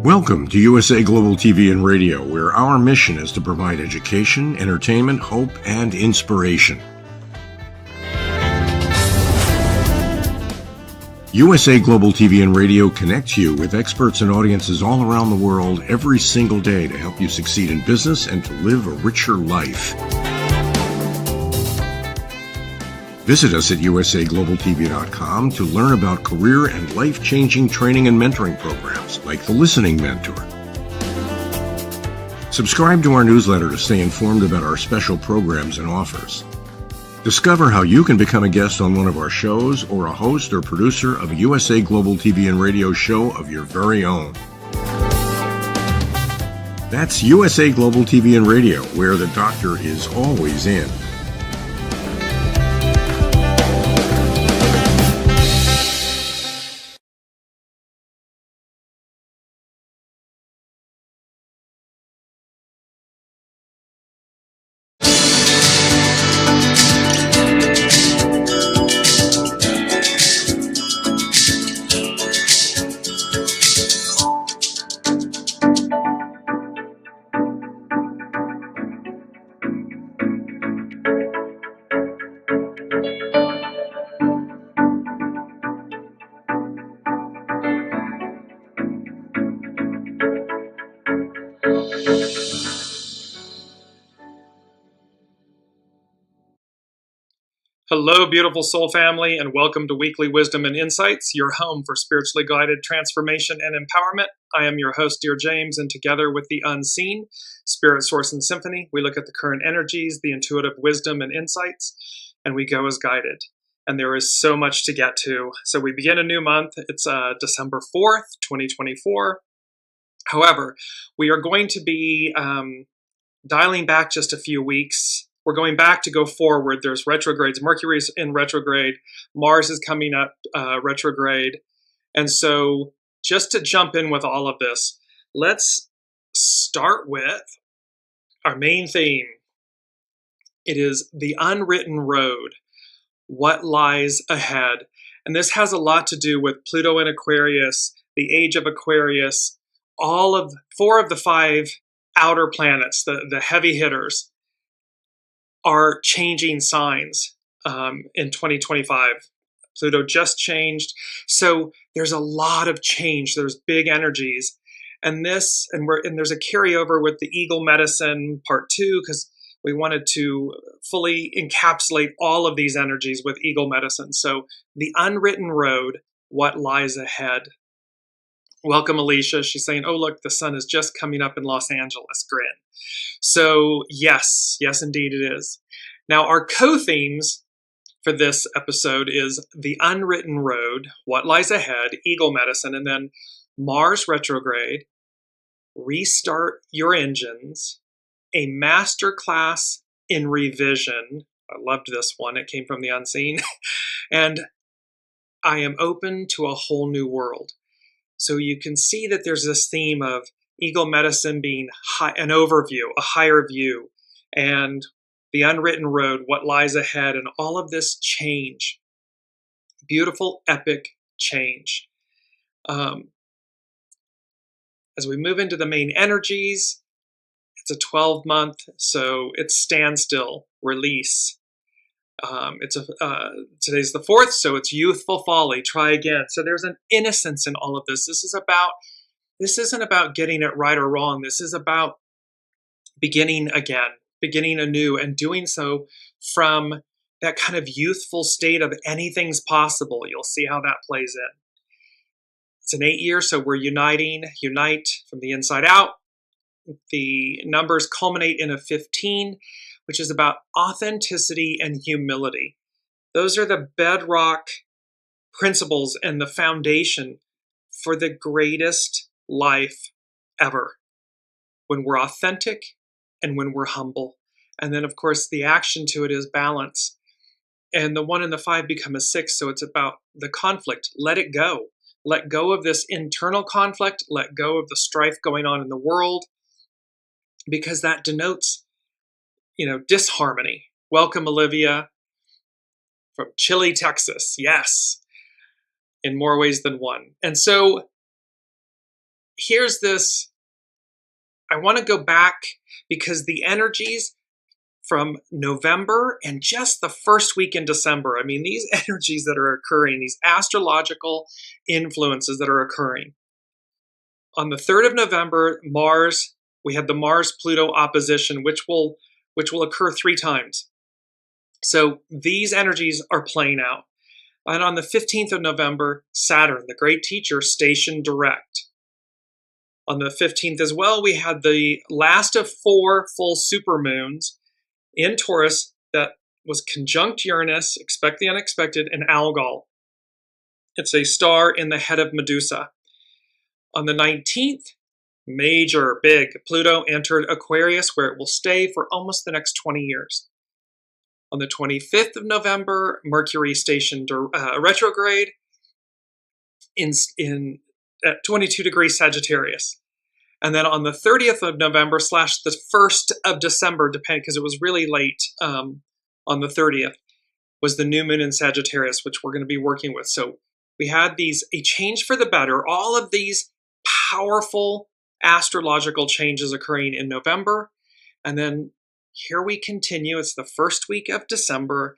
Welcome to USA Global TV and Radio, where our mission is to provide education, entertainment, hope, and inspiration. USA Global TV and Radio connects you with experts and audiences all around the world every single day to help you succeed in business and to live a richer life. Visit us at usaglobaltv.com to learn about career and life-changing training and mentoring programs like the Listening Mentor. Subscribe to our newsletter to stay informed about our special programs and offers. Discover how you can become a guest on one of our shows or a host or producer of a USA Global TV and Radio show of your very own. That's USA Global TV and Radio, where the doctor is always in. Hello, beautiful soul family, and welcome to Weekly Wisdom and Insights, your home for spiritually guided transformation and empowerment. I am your host, Dearjames, and together with the Unseen, Spirit, Source, and Symphony, we look at the current energies, the intuitive wisdom and insights, and we go as guided. And there is so much to get to. So we begin a new month. It's December 4th, 2024. However, we are going to be dialing back just a few weeks. We're going back to go forward. There's retrogrades. Mercury's in retrograde. Mars is coming up retrograde. And so just to jump in with all of this, let's start with our main theme. It is the unwritten road, what lies ahead. And this has a lot to do with Pluto in Aquarius, the age of Aquarius, all of 4 of the 5 outer planets, the heavy hitters, are changing signs in 2025. Pluto just changed. So there's a lot of change. There's big energies. And there's a carryover with the Eagle Medicine Part 2, because we wanted to fully encapsulate all of these energies with Eagle Medicine. So the unwritten road, what lies ahead. Welcome, Alicia. She's saying, oh, look, the sun is just coming up in Los Angeles. Grin. So yes, indeed it is. Now, our co-themes for this episode is the unwritten road, what lies ahead, Eagle Medicine, and then Mars retrograde, restart your engines, a masterclass in revision. I loved this one. It came from the Unseen. And I am open to a whole new world. So you can see that there's this theme of Eagle Medicine being an overview, a higher view, and the unwritten road, what lies ahead, and all of this change. Beautiful, epic change. As we move into the main energies, it's a 12-month, so it's standstill, release. Today's the 4th, so it's youthful folly, try again. So there's an innocence in all of this. This isn't about getting it right or wrong. This is about beginning again, beginning anew, and doing so from that kind of youthful state of anything's possible. You'll see how that plays in. It's an 8-year, so we're unite from the inside out. The numbers culminate in a 15, which is about authenticity and humility. Those are the bedrock principles and the foundation for the greatest life ever. When we're authentic and when we're humble. And then, of course, the action to it is balance. And the 1 and the 5 become a 6, so it's about the conflict. Let it go. Let go of this internal conflict. Let go of the strife going on in the world, because that denotes, disharmony. Welcome, Olivia, from Chile, Texas. Yes, in more ways than one. And so here's this, I want to go back because the energies from November and just the first week in December, I mean, these energies that are occurring, these astrological influences that are occurring. On the 3rd of November, Mars, we had the Mars-Pluto opposition, which will occur 3 times. So these energies are playing out. And on the 15th of November, Saturn, the great teacher, stationed direct. On the 15th as well, we had the last of 4 full supermoons in Taurus that was conjunct Uranus, expect the unexpected, and Algol. It's a star in the head of Medusa. On the 19th, major, big, Pluto entered Aquarius, where it will stay for almost the next 20 years. On the 25th of November, Mercury stationed retrograde at 22 degrees Sagittarius. And then on the 30th of November / the 1st of December, depending, because it was really late on the 30th, was the new moon in Sagittarius, which we're going to be working with. So we had a change for the better, all of these powerful astrological changes occurring in November. And then here we continue. It's the first week of December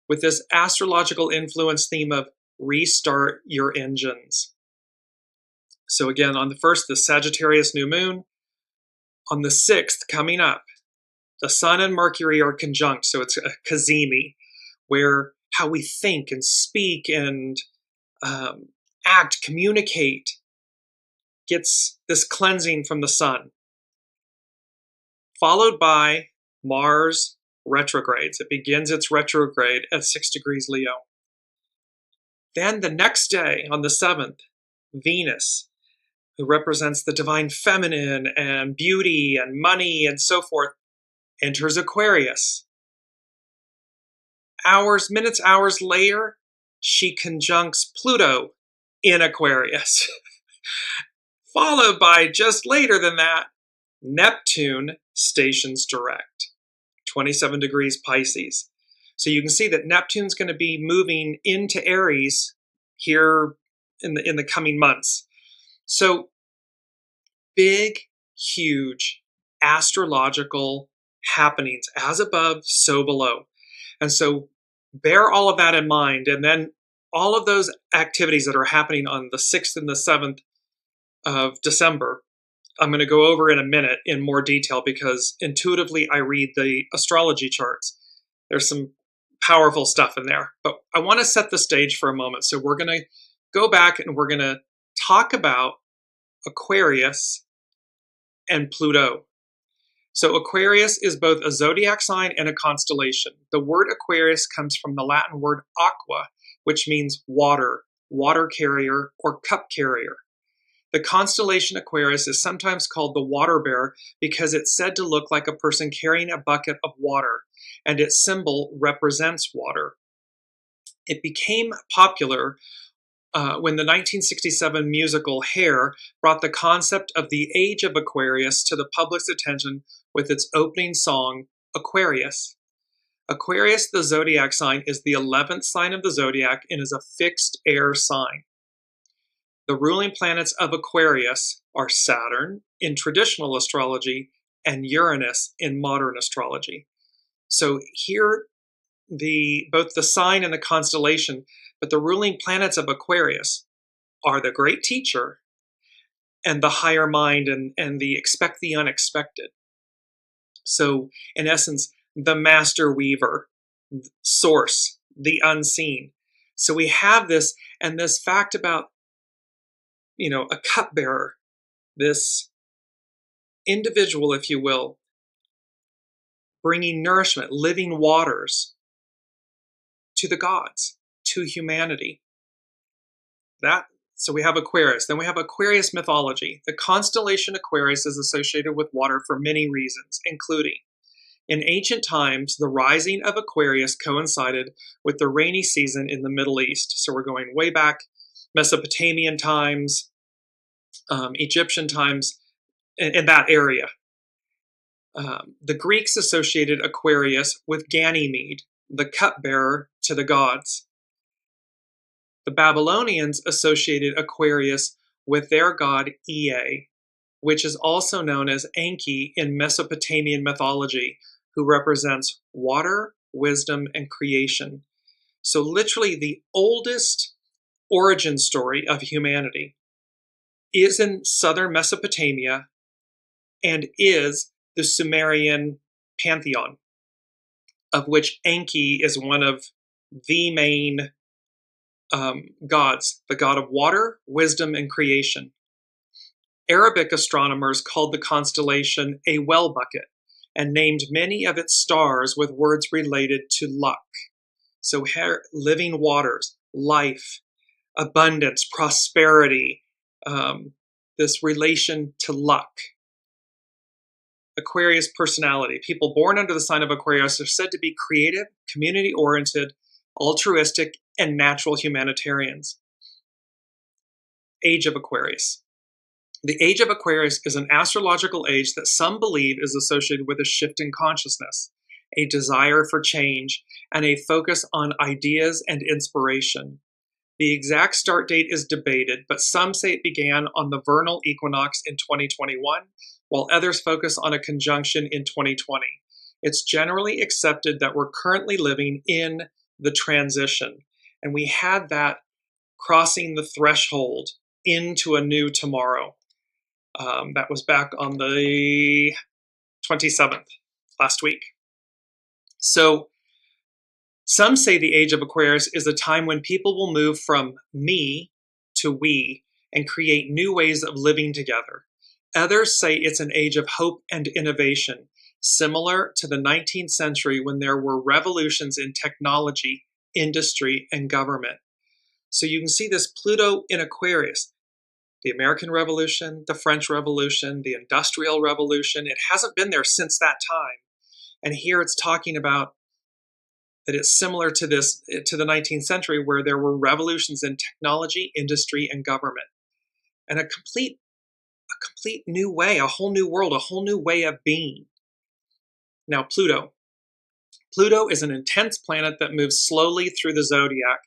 with this astrological influence theme of restart your engines. So again, on the 1st, the Sagittarius new moon. On the 6th, coming up, the Sun and Mercury are conjunct, so it's a cazimi, where how we think and speak and act, communicate, gets this cleansing from the Sun. Followed by Mars retrogrades. It begins its retrograde at 6 degrees Leo. Then the next day, on the 7th, Venus, who represents the divine feminine and beauty and money and so forth, enters Aquarius. Minutes, hours later, she conjuncts Pluto in Aquarius. Followed by, just later than that, Neptune stations direct, 27 degrees Pisces. So you can see that Neptune's going to be moving into Aries here in the coming months. So big, huge astrological happenings, as above, so below. And so bear all of that in mind. And then all of those activities that are happening on the 6th and the 7th of December, I'm going to go over in a minute in more detail because intuitively I read the astrology charts. There's some powerful stuff in there, but I want to set the stage for a moment. So we're going to go back and we're going to talk about Aquarius and Pluto. So Aquarius is both a zodiac sign and a constellation. The word Aquarius comes from the Latin word aqua, which means water, water carrier, or cup carrier. The constellation Aquarius is sometimes called the water bearer because it's said to look like a person carrying a bucket of water, and its symbol represents water. It became popular when the 1967 musical Hair brought the concept of the age of Aquarius to the public's attention with its opening song, Aquarius. Aquarius, the zodiac sign, is the 11th sign of the zodiac and is a fixed air sign. The ruling planets of Aquarius are Saturn in traditional astrology and Uranus in modern astrology. So here, both the sign and the constellation, but the ruling planets of Aquarius are the great teacher and the higher mind and the expect the unexpected. So in essence, the master weaver, source, the unseen. So we have this, and this fact about, a cupbearer, this individual, if you will, bringing nourishment, living waters to the gods, to humanity. So we have Aquarius. Then we have Aquarius mythology. The constellation Aquarius is associated with water for many reasons, including in ancient times, the rising of Aquarius coincided with the rainy season in the Middle East. So we're going way back, Mesopotamian times, Egyptian times, in that area. The Greeks associated Aquarius with Ganymede, the cupbearer to the gods. The Babylonians associated Aquarius with their god Ea, which is also known as Enki in Mesopotamian mythology, who represents water, wisdom, and creation. So literally the oldest origin story of humanity is in southern Mesopotamia and is the Sumerian pantheon, of which Enki is one of the main gods, the god of water, wisdom, and creation. Arabic astronomers called the constellation a well bucket and named many of its stars with words related to luck. So living waters, life, abundance, prosperity, this relation to luck. Aquarius personality. People born under the sign of Aquarius are said to be creative, community-oriented, altruistic, and natural humanitarians. Age of Aquarius. The age of Aquarius is an astrological age that some believe is associated with a shift in consciousness, a desire for change, and a focus on ideas and inspiration. The exact start date is debated, but some say it began on the vernal equinox in 2021, while others focus on a conjunction in 2020. It's generally accepted that we're currently living in the transition, and we had that crossing the threshold into a new tomorrow. That was back on the 27th, last week. So some say the age of Aquarius is a time when people will move from me to we and create new ways of living together. Others say it's an age of hope and innovation, similar to the 19th century when there were revolutions in technology, industry, and government. So you can see this Pluto in Aquarius. The American Revolution, the French Revolution, the Industrial Revolution, it hasn't been there since that time. And here it's talking about that it's similar to the 19th century where there were revolutions in technology, industry, and government. And a complete new way, a whole new world, a whole new way of being. Now, Pluto. Pluto is an intense planet that moves slowly through the zodiac,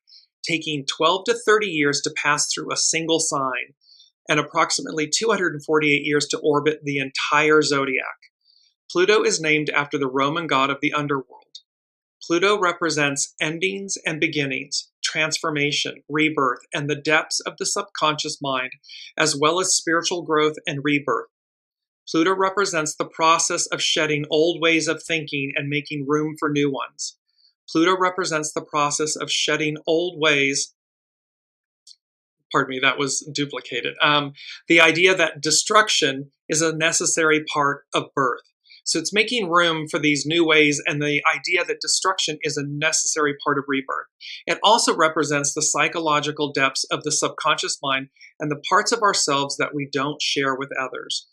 taking 12 to 30 years to pass through a single sign, and approximately 248 years to orbit the entire zodiac. Pluto is named after the Roman god of the underworld. Pluto represents endings and beginnings, transformation, rebirth, and the depths of the subconscious mind, as well as spiritual growth and rebirth. Pluto represents the process of shedding old ways of thinking and making room for new ones. Pluto represents the process of shedding old ways. Pardon me, that was duplicated. The idea that destruction is a necessary part of birth. So it's making room for these new ways and the idea that destruction is a necessary part of rebirth. It also represents the psychological depths of the subconscious mind and the parts of ourselves that we don't share with others.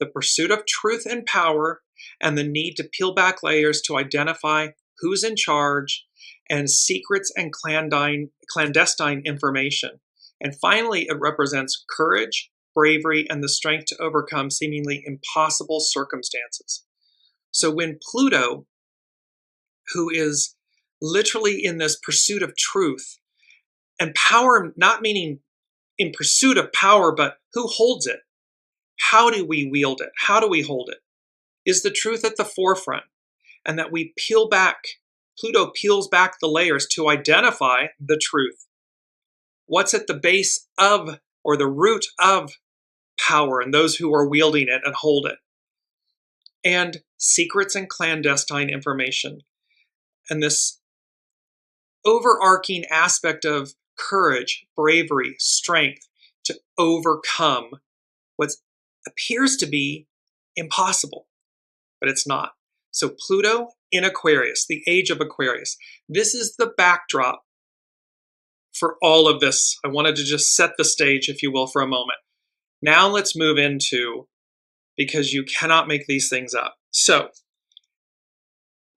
The pursuit of truth and power and the need to peel back layers to identify who's in charge and secrets and clandestine information. And finally, it represents courage, bravery, and the strength to overcome seemingly impossible circumstances. So when Pluto, who is literally in this pursuit of truth, and power, not meaning in pursuit of power, but who holds it? How do we wield it? How do we hold it? Is the truth at the forefront? And that we peel back, Pluto peels back the layers to identify the truth. What's at the base of, or the root of, power and those who are wielding it and hold it? And secrets and clandestine information. And this overarching aspect of courage, bravery, strength to overcome what appears to be impossible, but it's not. So Pluto in Aquarius, the age of Aquarius. This is the backdrop for all of this. I wanted to just set the stage, if you will, for a moment. Now let's move into, because you cannot make these things up. So,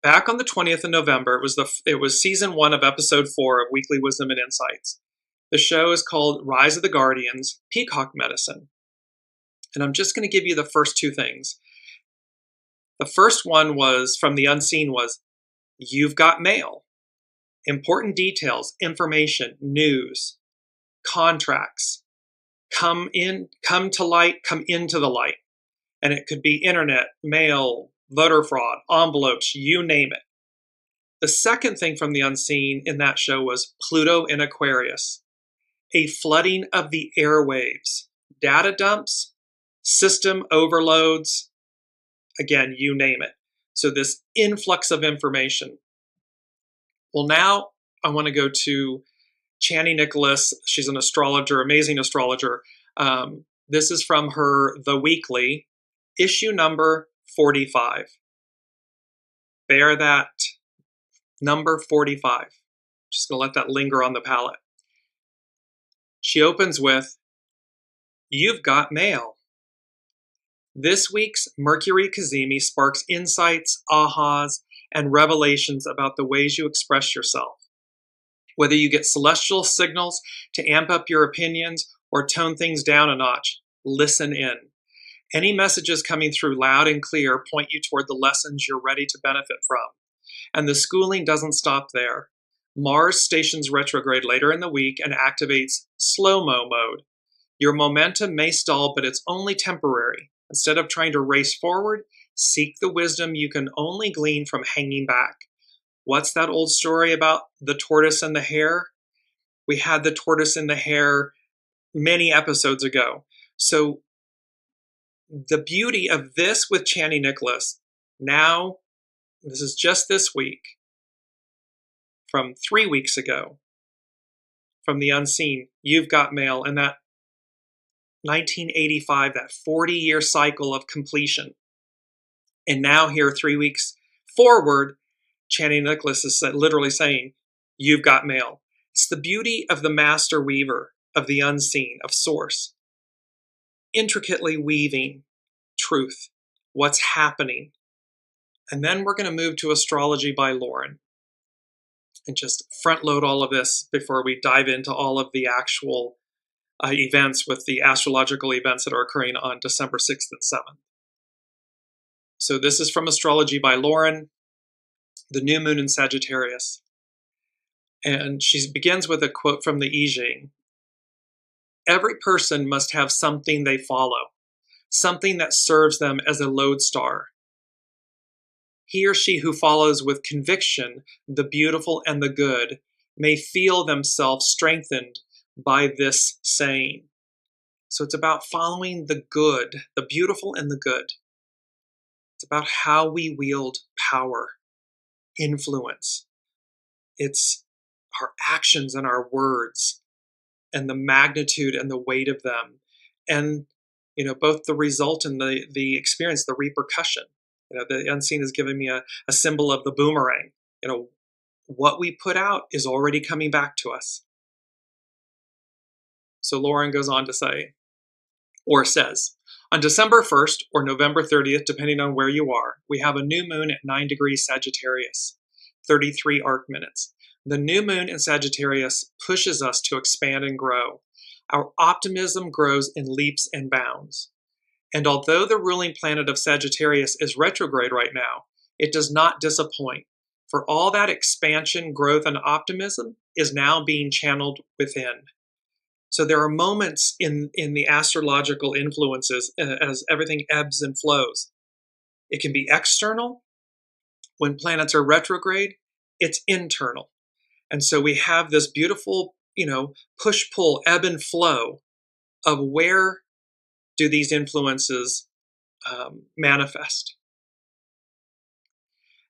back on the 20th of November, it was season 1 of episode 4 of Weekly Wisdom and Insights. The show is called Rise of the Guardians, Peacock Medicine. And I'm just going to give you the first 2 things. The first one was, from the unseen, was, you've got mail. Important details, information, news, contracts, come to light, come into the light. And it could be internet, mail, voter fraud, envelopes, you name it. The second thing from the unseen in that show was Pluto in Aquarius, a flooding of the airwaves, data dumps, system overloads, again, you name it. So this influx of information. Well, now I want to go to Chani Nicholas. She's an astrologer, amazing astrologer. This is from her The Weekly, issue number 45. Bear that number 45. Just going to let that linger on the palate. She opens with, "You've got mail." This week's Mercury Cazimi sparks insights, ahas, and revelations about the ways you express yourself. Whether you get celestial signals to amp up your opinions or tone things down a notch, listen in. Any messages coming through loud and clear point you toward the lessons you're ready to benefit from. And the schooling doesn't stop there. Mars stations retrograde later in the week and activates slow-mo mode. Your momentum may stall, but it's only temporary. Instead of trying to race forward, seek the wisdom you can only glean from hanging back. What's that old story about the tortoise and the hare? We had the tortoise and the hare many episodes ago. So the beauty of this with Chani Nicholas, now, this is just this week, from 3 weeks ago, from the unseen, You've Got Mail, and that 1985, that 40-year cycle of completion. And now here, 3 weeks forward, Chani Nicholas is literally saying, you've got mail. It's the beauty of the master weaver, of the unseen, of source. Intricately weaving truth, what's happening. And then we're going to move to Astrology by Lauren and just front load all of this before we dive into all of the actual events with the astrological events that are occurring on December 6th and 7th. So this is from Astrology by Lauren, the new moon in Sagittarius. And she begins with a quote from the I Ching. Every person must have something they follow, something that serves them as a lodestar. He or she who follows with conviction the beautiful and the good may feel themselves strengthened by this saying. So it's about following the good, the beautiful and the good. It's about how we wield power, influence. It's our actions and our words and the magnitude and the weight of them. And, both the result and the experience, the repercussion. The unseen is giving me a symbol of the boomerang. What we put out is already coming back to us. So Lauren goes on to say, or says, on December 1st or November 30th, depending on where you are, we have a new moon at 9 degrees Sagittarius, 33 arc minutes. The new moon in Sagittarius pushes us to expand and grow. Our optimism grows in leaps and bounds. And although the ruling planet of Sagittarius is retrograde right now, it does not disappoint. For all that expansion, growth, and optimism is now being channeled within. So there are moments in the astrological influences as everything ebbs and flows. It can be external. When planets are retrograde, it's internal. And so we have this beautiful, push-pull, ebb and flow of where do these influences manifest.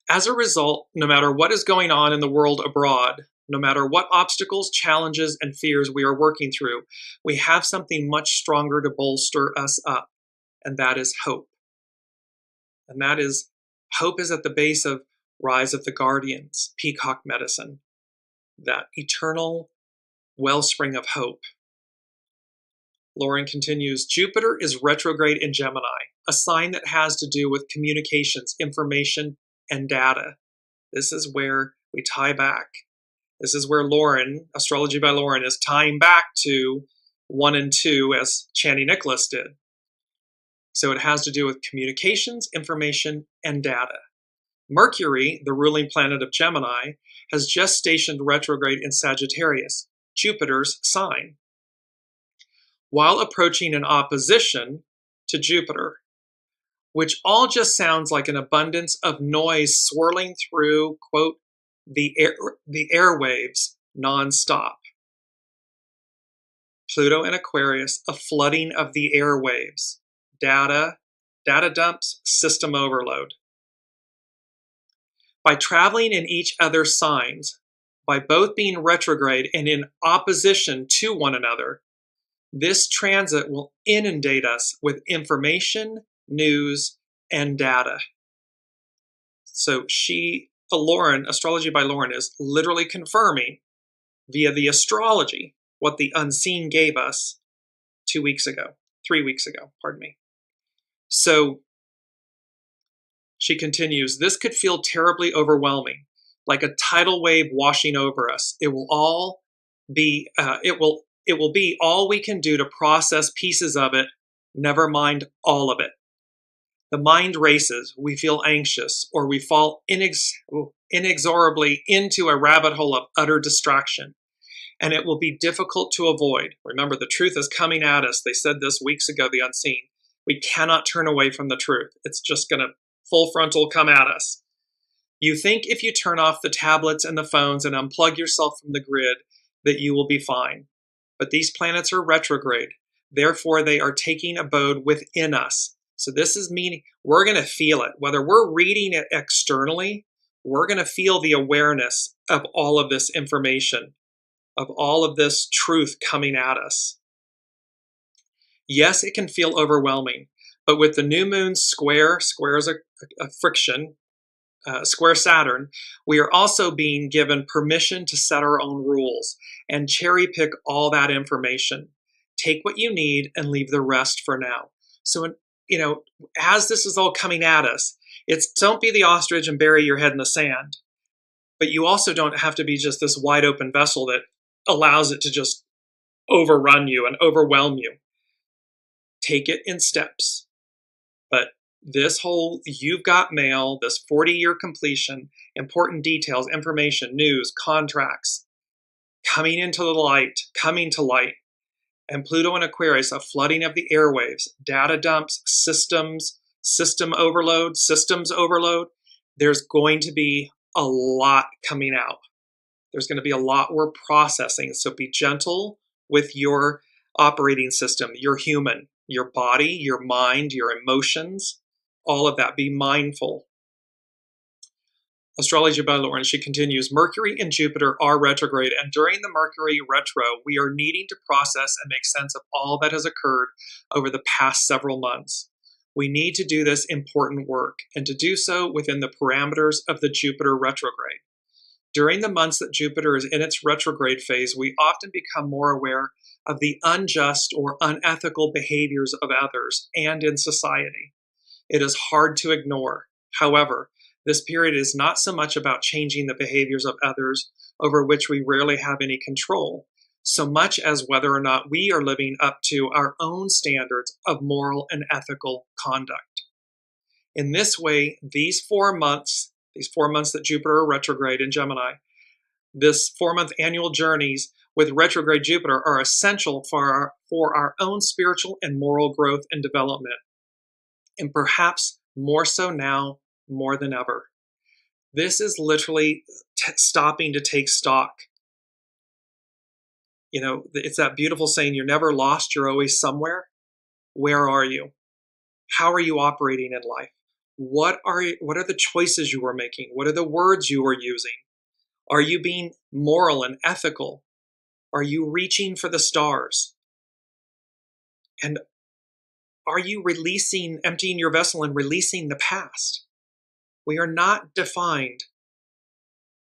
As a result, no matter what is going on in the world abroad, no matter what obstacles, challenges, and fears we are working through, we have something much stronger to bolster us up, and that is hope. And that is, hope is at the base of Rise of the Guardians, Peacock Medicine, that eternal wellspring of hope. Lauren continues, Jupiter is retrograde in Gemini, a sign that has to do with communications, information, and data. This is where we tie back. This is where Lauren, Astrology by Lauren, is tying back to 1 and 2 as Chani Nicholas did. So it has to do with communications, information, and data. Mercury, the ruling planet of Gemini, has just stationed retrograde in Sagittarius, Jupiter's sign. while approaching an opposition to Jupiter, which all just sounds like an abundance of noise swirling through, quote, the airwaves nonstop. Pluto and Aquarius, a flooding of the airwaves, data dumps, system overload. By traveling in each other's signs, by both being retrograde and in opposition to one another, this transit will inundate us with information, news, and data. So Lauren, Astrology by Lauren, is literally confirming via the astrology what the unseen gave us 3 weeks ago, pardon me. So she continues, this could feel terribly overwhelming, like a tidal wave washing over us. It will be all we can do to process pieces of it, never mind all of it. The mind races, we feel anxious, or we fall inexorably into a rabbit hole of utter distraction, and it will be difficult to avoid. Remember, the truth is coming at us. They said this weeks ago, the unseen. We cannot turn away from the truth. It's just going to full frontal come at us. You think if you turn off the tablets and the phones and unplug yourself from the grid that you will be fine. But these planets are retrograde. Therefore, they are taking abode within us. So this is meaning we're going to feel it. Whether we're reading it externally, we're going to feel the awareness of all of this information, of all of this truth coming at us. Yes, it can feel overwhelming, but with the new moon square is a friction, square Saturn, we are also being given permission to set our own rules and cherry pick all that information. Take what you need and leave the rest for now. So, as this is all coming at us, don't be the ostrich and bury your head in the sand. But you also don't have to be just this wide open vessel that allows it to just overrun you and overwhelm you. Take it in steps. But this whole you've got mail, this 40-year completion, important details, information, news, contracts, coming to light, and Pluto and Aquarius, a flooding of the airwaves, data dumps, systems overload, there's going to be a lot coming out. There's going to be a lot we're processing. So be gentle with your operating system, your human, your body, your mind, your emotions, all of that. Be mindful. Astrology by Lauren, she continues, Mercury and Jupiter are retrograde, and during the Mercury retro, we are needing to process and make sense of all that has occurred over the past several months. We need to do this important work, and to do so within the parameters of the Jupiter retrograde. During the months that Jupiter is in its retrograde phase, we often become more aware of the unjust or unethical behaviors of others and in society. It is hard to ignore. However, this period is not so much about changing the behaviors of others over which we rarely have any control, so much as whether or not we are living up to our own standards of moral and ethical conduct. In this way, these 4 months that Jupiter are retrograde in Gemini, this 4-month annual journeys with retrograde Jupiter are essential for our own spiritual and moral growth and development, and perhaps more so now more than ever. This is literally stopping to take stock. It's that beautiful saying, you're never lost, you're always somewhere. Where are you? How are you operating in life? What are the choices you are making? What are the words you are using? Are you being moral and ethical? Are you reaching for the stars? And are you emptying your vessel and releasing the past? We are not defined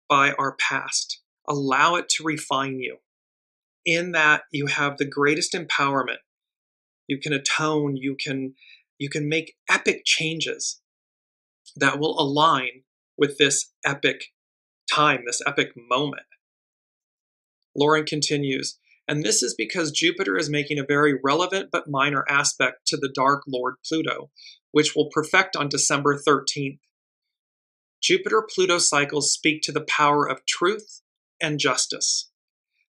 by our past. Allow it to refine you. In that, you have the greatest empowerment. You can atone, you can make epic changes that will align with this epic time, this epic moment. Lauren continues, and this is because Jupiter is making a very relevant but minor aspect to the Dark Lord Pluto, which will perfect on December 13th. Jupiter-Pluto cycles speak to the power of truth and justice.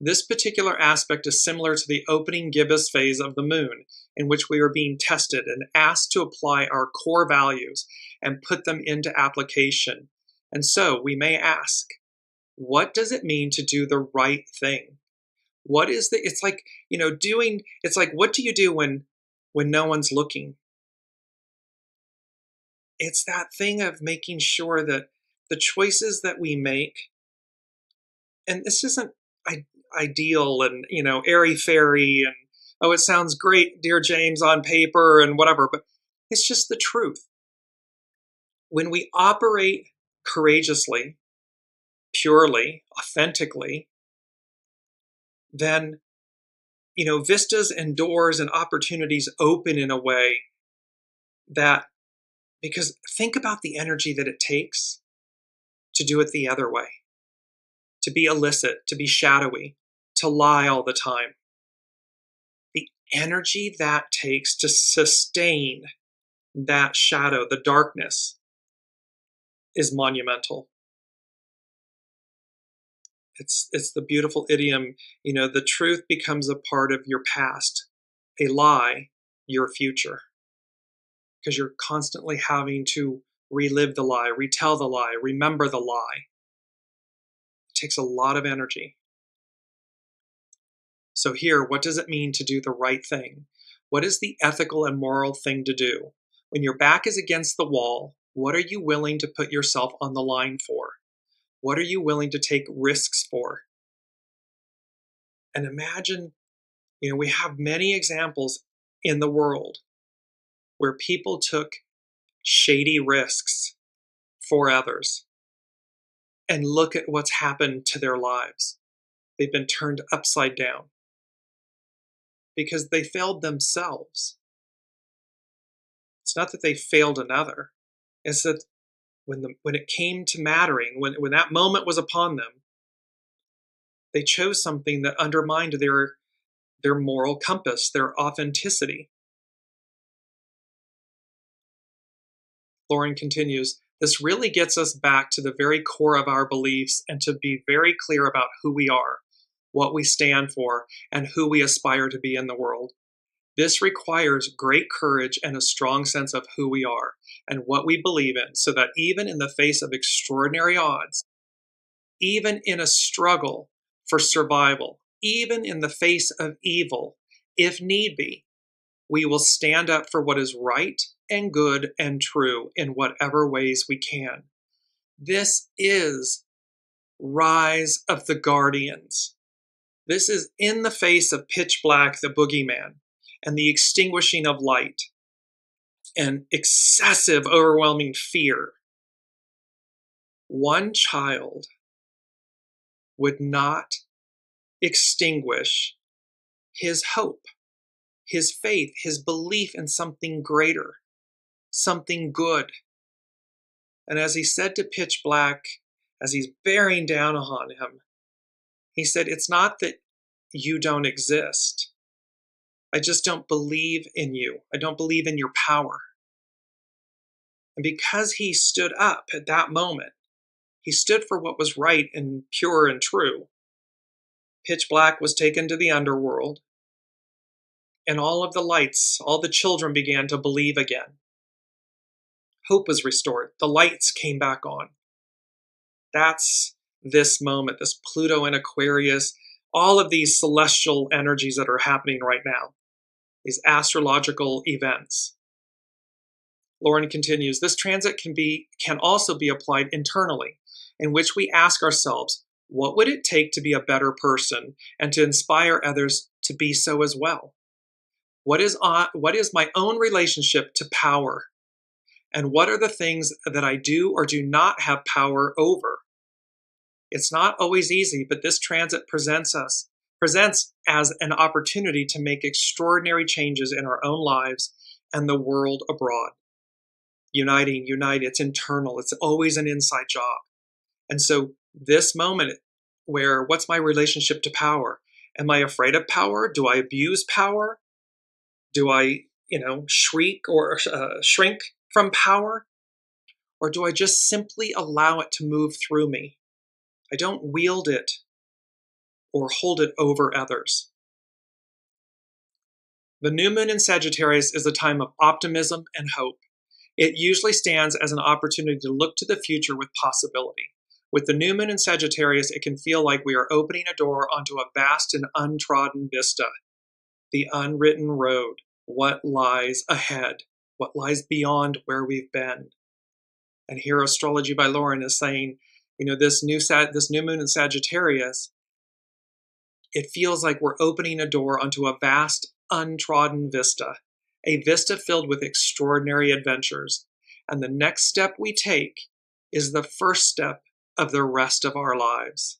This particular aspect is similar to the opening gibbous phase of the moon, in which we are being tested and asked to apply our core values and put them into application. And so we may ask, what does it mean to do the right thing? What is it's like, it's like, what do you do when no one's looking? It's that thing of making sure that the choices that we make, and this isn't ideal and, airy-fairy and, oh, it sounds great, Dearjames, on paper and whatever, but it's just the truth. When we operate courageously, purely, authentically, then, vistas and doors and opportunities open in a way that, because think about the energy that it takes to do it the other way, to be illicit, to be shadowy, to lie all the time. The energy that takes to sustain that shadow, the darkness, is monumental. It's the beautiful idiom, the truth becomes a part of your past, a lie, your future. Because you're constantly having to relive the lie, retell the lie, remember the lie. It takes a lot of energy. So here, what does it mean to do the right thing? What is the ethical and moral thing to do? When your back is against the wall, what are you willing to put yourself on the line for? What are you willing to take risks for? And imagine, we have many examples in the world where people took shady risks for others. And look at what's happened to their lives. They've been turned upside down because they failed themselves. It's not that they failed another. It's that when it came to mattering, when that moment was upon them, they chose something that undermined their moral compass, their authenticity. Lauren continues, this really gets us back to the very core of our beliefs and to be very clear about who we are, what we stand for, and who we aspire to be in the world. This requires great courage and a strong sense of who we are and what we believe in, so that even in the face of extraordinary odds, even in a struggle for survival, even in the face of evil, if need be, we will stand up for what is right and good and true in whatever ways we can. This is Rise of the Guardians. This is in the face of pitch black, the boogeyman, and the extinguishing of light, and excessive, overwhelming fear. One child would not extinguish his hope, his faith, his belief in something greater, something good. And as he said to pitch black, as he's bearing down on him, he said, it's not that you don't exist. I just don't believe in you. I don't believe in your power. And because he stood up at that moment, he stood for what was right and pure and true. Pitch black was taken to the underworld, and all of the lights, all the children began to believe again. Hope was restored. The lights came back on. That's this moment, this Pluto and Aquarius, all of these celestial energies that are happening right now, these astrological events. Lauren continues, this transit can also be applied internally, in which we ask ourselves, what would it take to be a better person and to inspire others to be so as well? What is my own relationship to power? And what are the things that I do or do not have power over? It's not always easy, but this transit presents as an opportunity to make extraordinary changes in our own lives and the world abroad. Unite, it's internal. It's always an inside job. And so this moment where what's my relationship to power? Am I afraid of power? Do I abuse power? Do I, shriek or shrink from power? Or do I just simply allow it to move through me? I don't wield it or hold it over others. The new moon in Sagittarius is a time of optimism and hope. It usually stands as an opportunity to look to the future with possibility. With the new moon in Sagittarius, it can feel like we are opening a door onto a vast and untrodden vista. The unwritten road, what lies ahead, what lies beyond where we've been. And here Astrology by Lauren is saying, this new moon in Sagittarius, it feels like we're opening a door onto a vast, untrodden vista, a vista filled with extraordinary adventures. And the next step we take is the first step of the rest of our lives.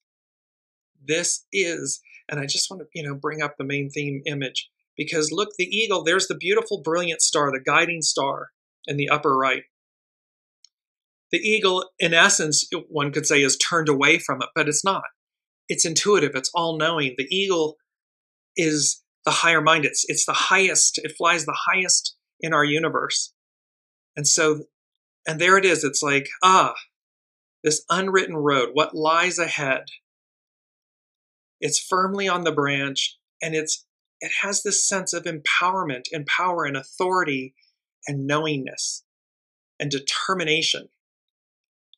This is, and I just want to, bring up the main theme image, because look, the eagle, there's the beautiful, brilliant star, the guiding star in the upper right. The eagle, in essence, one could say, is turned away from it, but it's not. It's intuitive. It's all-knowing. The eagle is the higher mind. It's the highest. It flies the highest in our universe. And there it is. It's like, this unwritten road, what lies ahead. It's firmly on the branch, and it has this sense of empowerment and power and authority and knowingness and determination.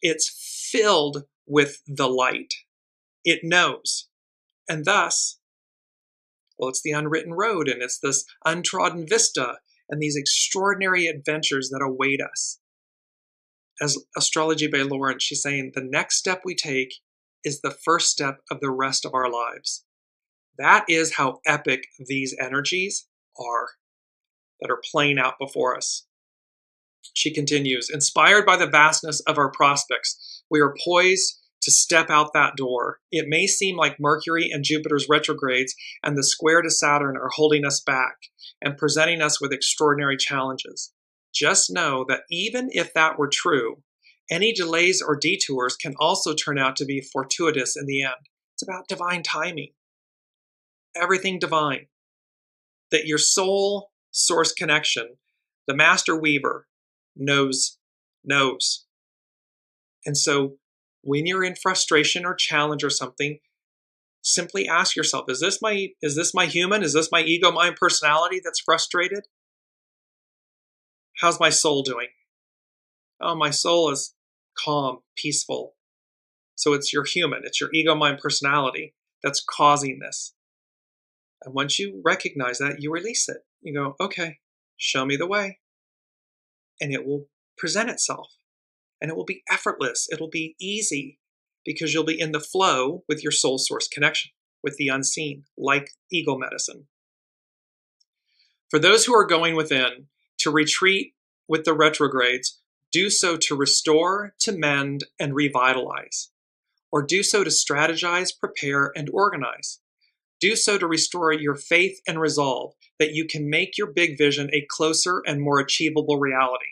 It's filled with the light. It knows. And thus, it's the unwritten road, and it's this untrodden vista and these extraordinary adventures that await us. As Astrology by Lauren, she's saying the next step we take is the first step of the rest of our lives. That is how epic these energies are that are playing out before us. She continues, inspired by the vastness of our prospects, we are poised to step out that door. It may seem like Mercury and Jupiter's retrogrades and the square to Saturn are holding us back and presenting us with extraordinary challenges. Just know that even if that were true, any delays or detours can also turn out to be fortuitous in the end. It's about divine timing. Everything divine. That your soul source connection, the master weaver, knows. And so when you're in frustration or challenge or something, simply ask yourself, is this my human? Is this my ego, my personality that's frustrated? How's my soul doing? Oh, my soul is calm, peaceful. So it's your human, it's your ego, mind, personality that's causing this. And once you recognize that, you release it. You go, okay, show me the way. And it will present itself. And it will be effortless. It'll be easy because you'll be in the flow with your soul source connection, with the unseen, like ego medicine. For those who are going within, to retreat with the retrogrades, do so to restore, to mend, and revitalize. Or do so to strategize, prepare, and organize. Do so to restore your faith and resolve that you can make your big vision a closer and more achievable reality.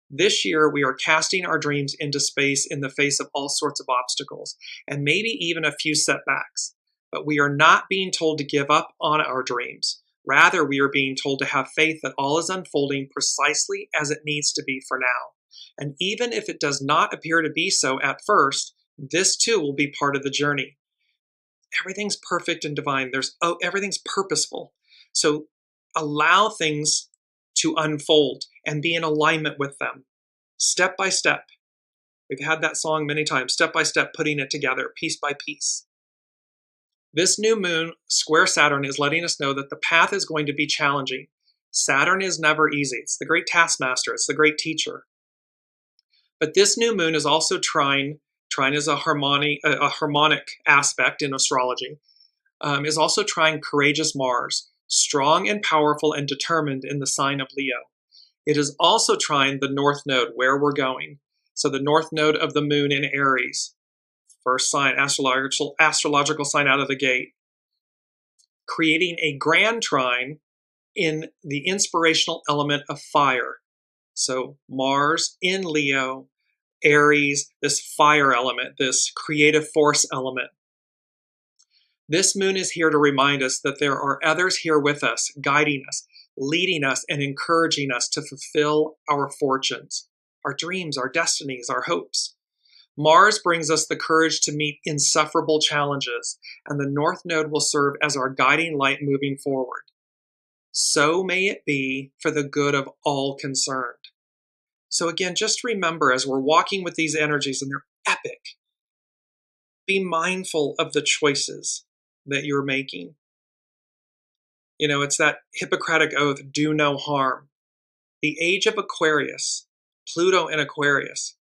This year, we are casting our dreams into space in the face of all sorts of obstacles, and maybe even a few setbacks. But we are not being told to give up on our dreams. Rather, we are being told to have faith that all is unfolding precisely as it needs to be for now. And even if it does not appear to be so at first, this too will be part of the journey. Everything's perfect and divine. Everything's purposeful. So allow things to unfold and be in alignment with them, step by step. We've had that song many times, step by step, putting it together, piece by piece. This new moon, square Saturn, is letting us know that the path is going to be challenging. Saturn is never easy. It's the great taskmaster. It's the great teacher. But this new moon is also trine is a harmonic aspect in astrology, is also trine courageous Mars, strong and powerful and determined in the sign of Leo. It is also trine the north node, where we're going. So the north node of the moon in Aries, first sign, astrological sign out of the gate, creating a grand trine in the inspirational element of fire. So Mars in Leo, Aries, this fire element, this creative force element. This moon is here to remind us that there are others here with us, guiding us, leading us, and encouraging us to fulfill our fortunes, our dreams, our destinies, our hopes. Mars brings us the courage to meet insufferable challenges, and the North Node will serve as our guiding light moving forward. So may it be for the good of all concerned. So again, just remember as we're walking with these energies, and they're epic, be mindful of the choices that you're making. You know, it's that Hippocratic oath, do no harm. The age of Aquarius, Pluto in Aquarius,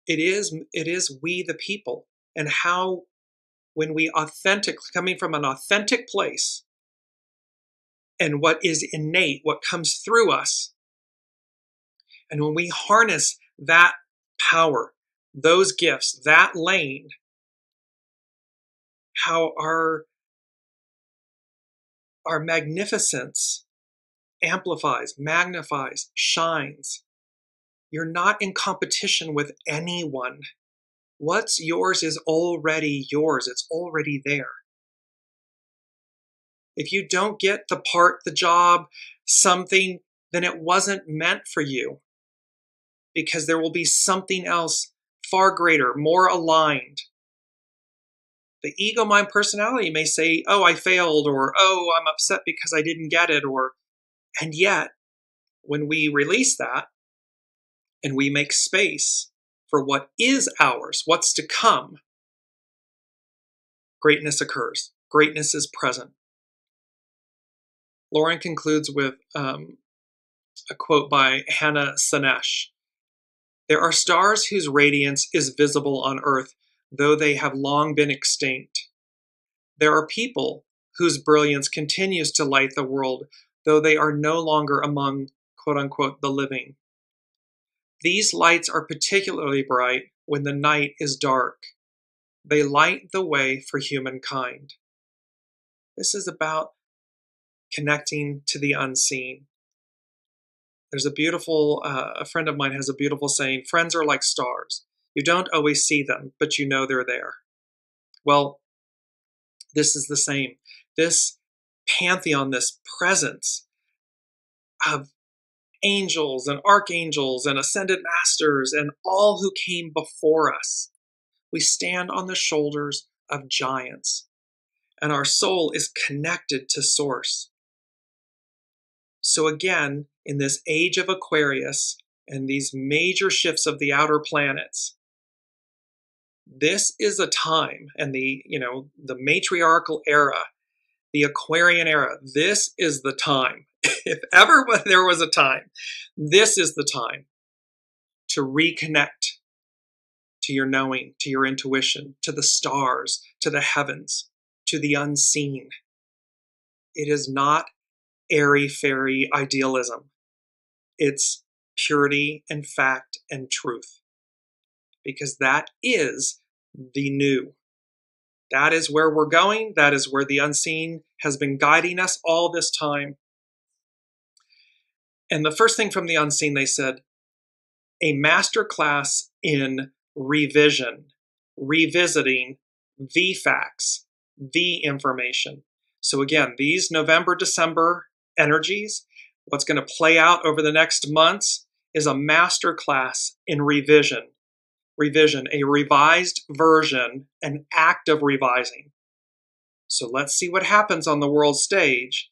it is we the people, and how when we coming from an authentic place, and what is innate, what comes through us, and when we harness that power, those gifts, that lane, how our magnificence amplifies, magnifies, shines. You're not in competition with anyone. What's yours is already yours. It's already there. If you don't get the part, the job, something, then it wasn't meant for you, because there will be something else far greater, more aligned. The ego mind personality may say, oh, I failed, or oh, I'm upset because I didn't get it, and yet when we release that and we make space for what is ours, what's to come, greatness occurs. Greatness is present. Lauren concludes with a quote by Hannah Sanesh. There are stars whose radiance is visible on Earth, though they have long been extinct. There are people whose brilliance continues to light the world, though they are no longer among, quote unquote, the living. These lights are particularly bright when the night is dark. They light the way for humankind. This is about connecting to the unseen. There's a friend of mine has a beautiful saying, friends are like stars. You don't always see them, but you know they're there. Well, this is the same. This pantheon, this presence of angels and archangels and ascended masters and all who came before us. We stand on the shoulders of giants, and our soul is connected to Source. So again, in this age of Aquarius and these major shifts of the outer planets, this is a time, and the matriarchal era, the Aquarian era, this is the time. If ever there was a time, this is the time to reconnect to your knowing, to your intuition, to the stars, to the heavens, to the unseen. It is not airy-fairy idealism. It's purity and fact and truth. Because that is the new. That is where we're going. That is where the unseen has been guiding us all this time. And the first thing from the unseen, they said, a master class in revision, revisiting the facts, the information. So again, these November, December energies, what's going to play out over the next months is a master class in revision. Revision, a revised version, an act of revising. So let's see what happens on the world stage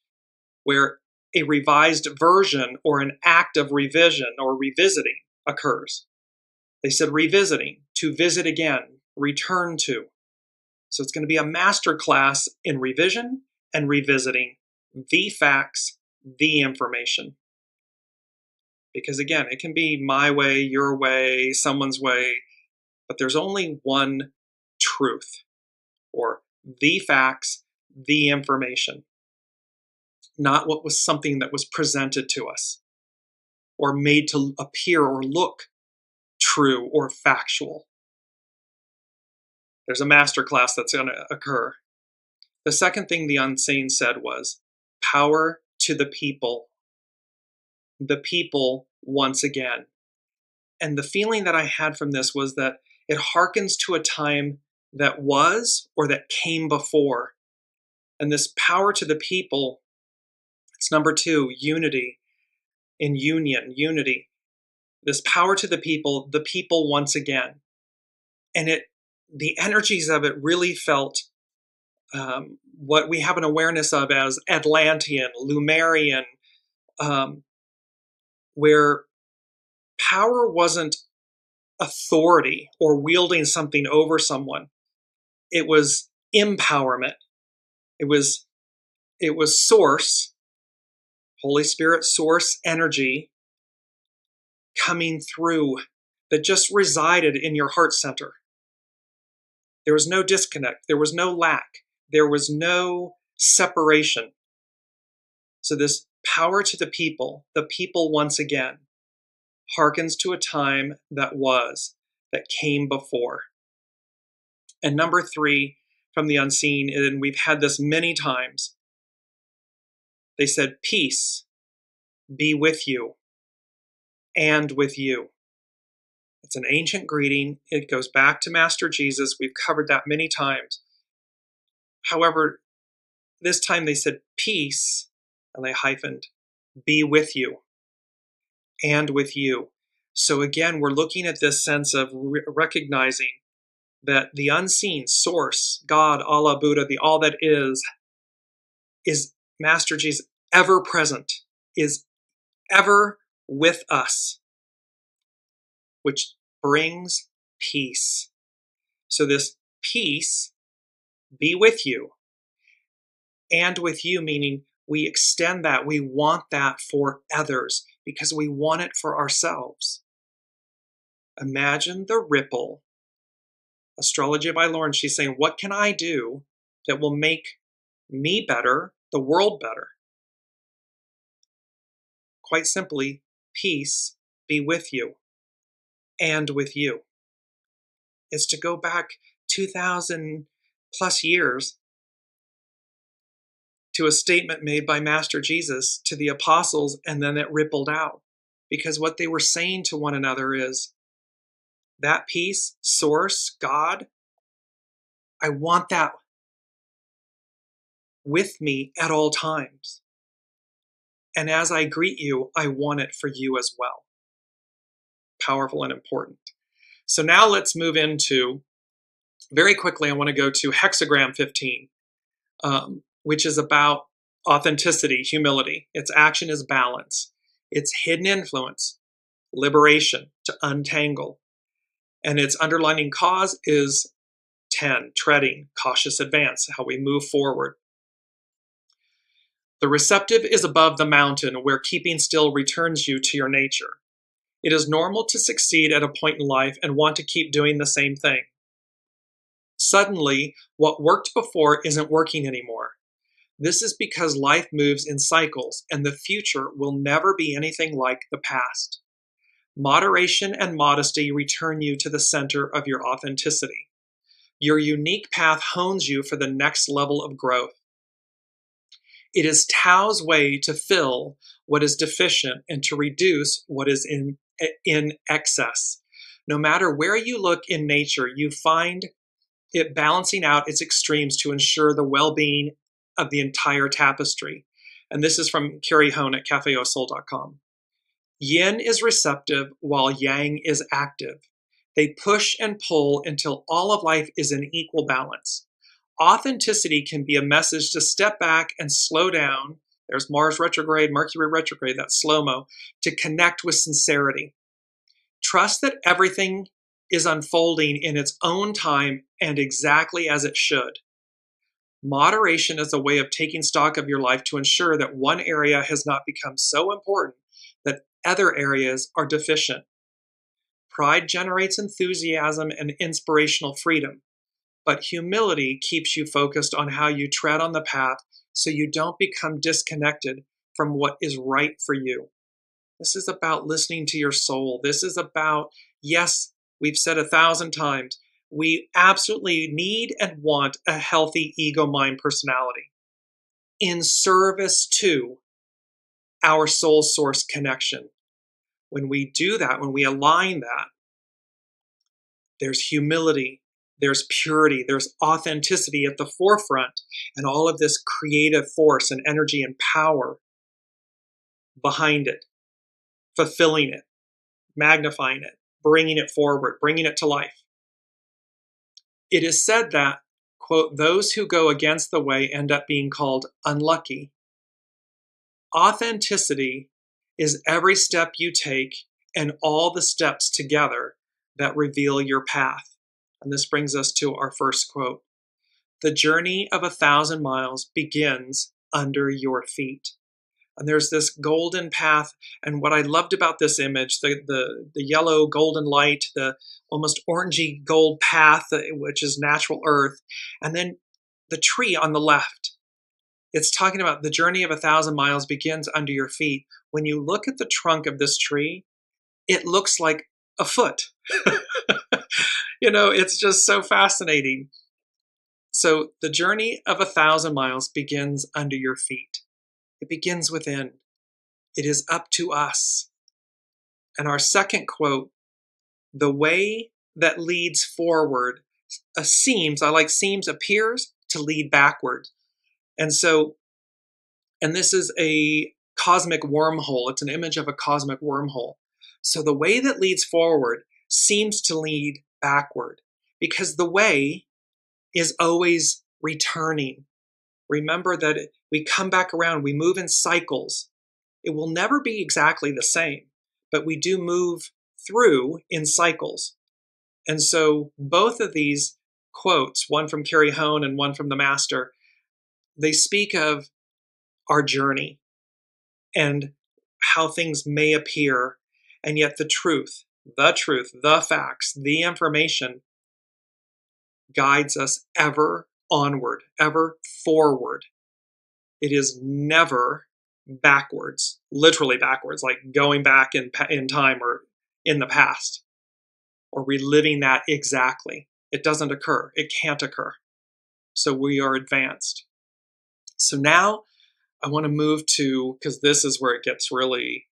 where a revised version or an act of revision or revisiting occurs. They said revisiting, to visit again, return to. So it's going to be a master class in revision and revisiting the facts, the information. Because again, it can be my way, your way, someone's way, but there's only one truth, or the facts, the information, not what was something that was presented to us or made to appear or look true or factual. There's a master class that's going to occur. The second thing the unseen said was power to the people. The people once again. And the feeling that I had from this was that it harkens to a time that was or that came before. And this power to the people, it's number 2, unity in union, unity. This power to the people once again. And the energies of it really felt what we have an awareness of as Atlantean, Lemurian, where power wasn't authority or wielding something over someone. It was empowerment. It was source, Holy Spirit source energy coming through that just resided in your heart center. There was no disconnect. There was no lack. There was no separation. So this power to the people once again, harkens to a time that came before. And number 3 from the unseen, and we've had this many times, they said, peace be with you and with you. It's an ancient greeting. It goes back to Master Jesus. We've covered that many times. However, this time they said peace, and they hyphened, be with you and with you. So again, we're looking at this sense of recognizing that the unseen source, God, Allah, Buddha, the all that is Master Jesus, ever present, is ever with us, which brings peace. So this peace be with you and with you, meaning we extend that, we want that for others because we want it for ourselves. Imagine the ripple. Astrology by Lauren, she's saying, what can I do that will make me better, the world better? Quite simply, peace be with you and with you. It's to go back 2,000 plus years to a statement made by Master Jesus to the apostles, and then it rippled out. Because what they were saying to one another is, that peace, source, God, I want that with me at all times. And as I greet you, I want it for you as well. Powerful and important. So now let's move into, very quickly, I want to go to hexagram 15, which is about authenticity, humility. Its action is balance. Its hidden influence, liberation, to untangle. And its underlining cause is 10, treading, cautious advance, how we move forward. The receptive is above the mountain, where keeping still returns you to your nature. It is normal to succeed at a point in life and want to keep doing the same thing. Suddenly, what worked before isn't working anymore. This is because life moves in cycles, and the future will never be anything like the past. Moderation and modesty return you to the center of your authenticity. Your unique path hones you for the next level of growth. It is Tao's way to fill what is deficient and to reduce what is in excess. No matter where you look in nature, you find it balancing out its extremes to ensure the well-being of the entire tapestry. And this is from Carrie Hone at cafeausoul.com. Yin is receptive while yang is active. They push and pull until all of life is in equal balance. Authenticity can be a message to step back and slow down. There's Mars retrograde, Mercury retrograde, that slow-mo, to connect with sincerity. Trust that everything is unfolding in its own time and exactly as it should. Moderation is a way of taking stock of your life to ensure that one area has not become so important that other areas are deficient. Pride generates enthusiasm and inspirational freedom, but humility keeps you focused on how you tread on the path so you don't become disconnected from what is right for you. This is about listening to your soul. This is about, yes, we've said 1,000 times, we absolutely need and want a healthy ego-mind personality in service to our soul source connection. When we do that, when we align that, there's humility, there's purity, there's authenticity at the forefront, and all of this creative force and energy and power behind it, fulfilling it, magnifying it, bringing it forward, bringing it to life. It is said that, quote, those who go against the way end up being called unlucky. Authenticity is every step you take and all the steps together that reveal your path. And this brings us to our first quote. The journey of 1,000 miles begins under your feet. And there's this golden path. And what I loved about this image, the yellow golden light, the almost orangey gold path, which is natural earth, and then the tree on the left. It's talking about the journey of 1,000 miles begins under your feet. When you look at the trunk of this tree, it looks like a foot. It's just so fascinating. So the journey of 1,000 miles begins under your feet. It begins within. It is up to us. And our second quote, the way that leads forward seems appears to lead backward. And this is a cosmic wormhole. It's an image of a cosmic wormhole. So the way that leads forward seems to lead backward because the way is always returning. Remember that we come back around, we move in cycles. It will never be exactly the same, but we do move through in cycles. And so both of these quotes, one from Carrie Hone and one from the Master, they speak of our journey and how things may appear, and yet the truth, the facts, the information guides us ever onward, ever forward. It is never backwards, literally backwards, like going back in time or in the past, or reliving that exactly. It doesn't occur. It can't occur. So we are advanced. So now I want to move to, because this is where it gets really,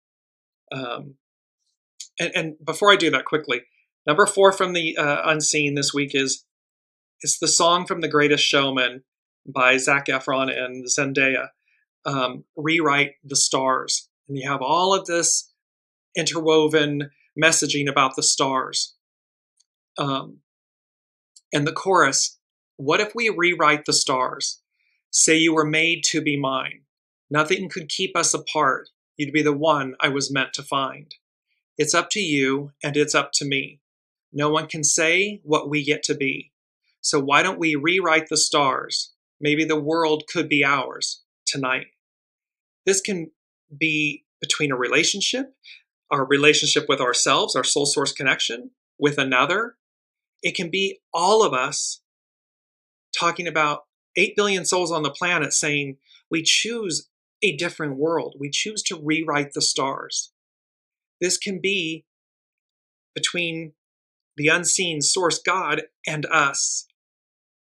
and before I do that quickly, number 4 from the Unseen this week it's the song from The Greatest Showman by Zac Efron and Zendaya, Rewrite the Stars. And you have all of this interwoven messaging about the stars. And the chorus, what if we rewrite the stars? Say you were made to be mine. Nothing could keep us apart. You'd be the one I was meant to find. It's up to you and it's up to me. No one can say what we get to be. So why don't we rewrite the stars? Maybe the world could be ours tonight. This can be between a relationship, our relationship with ourselves, our soul source connection with another. It can be all of us talking about 8 billion souls on the planet saying we choose a different world. We choose to rewrite the stars. This can be between the unseen source God and us.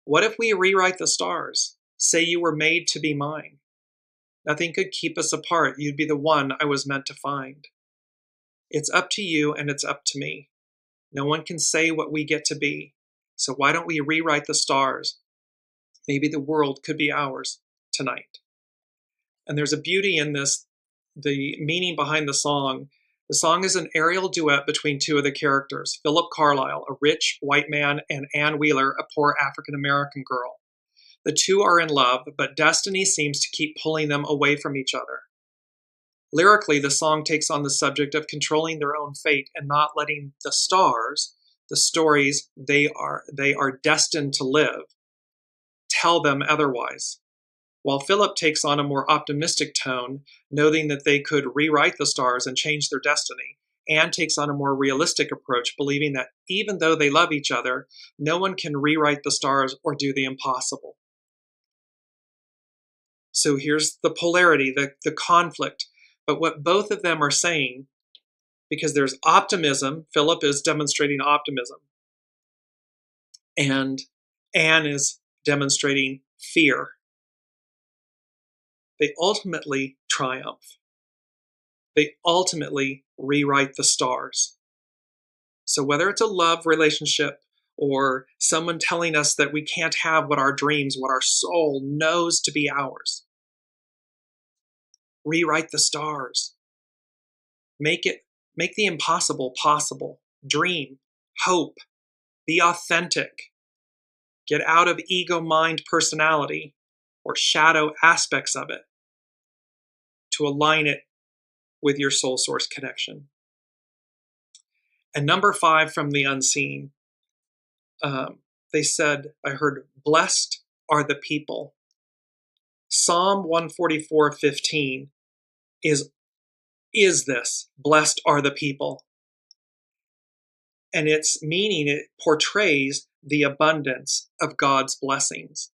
What if we rewrite the stars? Say you were made to be mine. Nothing could keep us apart. You'd be the one I was meant to find. It's up to you and it's up to me. No one can say what we get to be. So why don't we rewrite the stars? Maybe the world could be ours tonight. And there's a beauty in this, the meaning behind the song. The song is an aerial duet between two of the characters, Philip Carlyle, a rich white man, and Anne Wheeler, a poor African-American girl. The two are in love, but destiny seems to keep pulling them away from each other. Lyrically, the song takes on the subject of controlling their own fate and not letting the stars, the stories they are destined to live, tell them otherwise. While Philip takes on a more optimistic tone, noting that they could rewrite the stars and change their destiny, Anne takes on a more realistic approach, believing that even though they love each other, no one can rewrite the stars or do the impossible. So here's the polarity, the conflict. But what both of them are saying, because there's optimism, Philip is demonstrating optimism, and Anne is demonstrating fear. They ultimately triumph. They ultimately rewrite the stars. So whether it's a love relationship or someone telling us that we can't have what our dreams, what our soul knows to be ours, rewrite the stars. Make the impossible possible. Dream, hope, be authentic. Get out of ego, mind, personality, or shadow aspects of it to align it with your soul source connection. And number 5 from the unseen, they said, I heard, blessed are the people. Psalm 144:15 is this, blessed are the people. And its meaning, it portrays the abundance of God's blessings.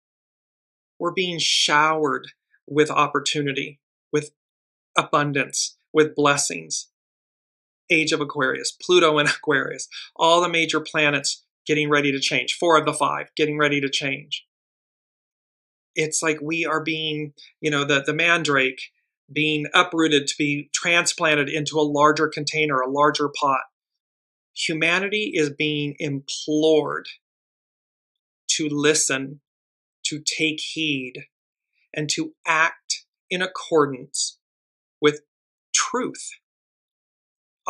We're being showered with opportunity, with abundance, with blessings. Age of Aquarius, Pluto in Aquarius, all the major planets getting ready to change. 4 of the 5 getting ready to change. It's like we are being, the mandrake being uprooted to be transplanted into a larger container, a larger pot. Humanity is being implored to listen, to take heed, and to act in accordance with truth,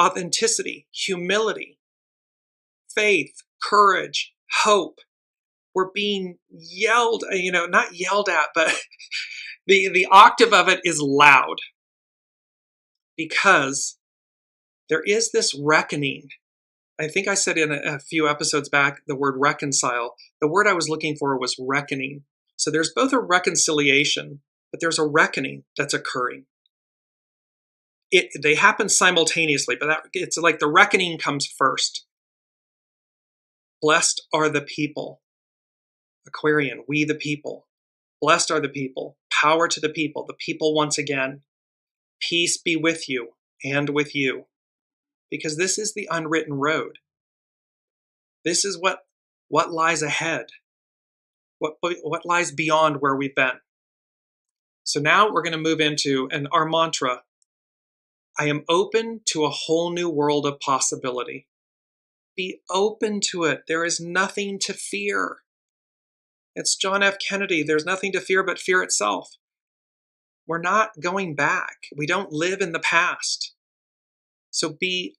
authenticity, humility, faith, courage, hope. We're being yelled, not yelled at, but the octave of it is loud, because there is this reckoning. I think I said in a few episodes back the word reconcile. The word I was looking for was reckoning. So there's both a reconciliation, but there's a reckoning that's occurring. They happen simultaneously, but it's like the reckoning comes first. Blessed are the people. Aquarian, we the people. Blessed are the people. Power to the people once again. Peace be with you and with you. Because this is the unwritten road. This is what lies ahead. What lies beyond where we've been. So now we're going to move into our mantra. I am open to a whole new world of possibility. Be open to it. There is nothing to fear. It's John F. Kennedy. There's nothing to fear but fear itself. We're not going back. We don't live in the past. So be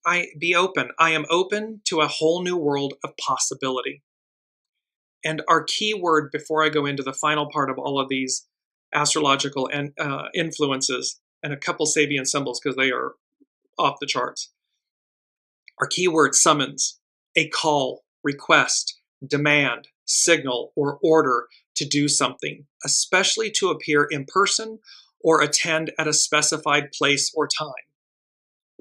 open. I am open to a whole new world of possibility. And our key word before I go into the final part of all of these astrological influences and a couple Sabian symbols, because they are off the charts. Our key word, summons, a call, request, demand, signal, or order to do something, especially to appear in person or attend at a specified place or time.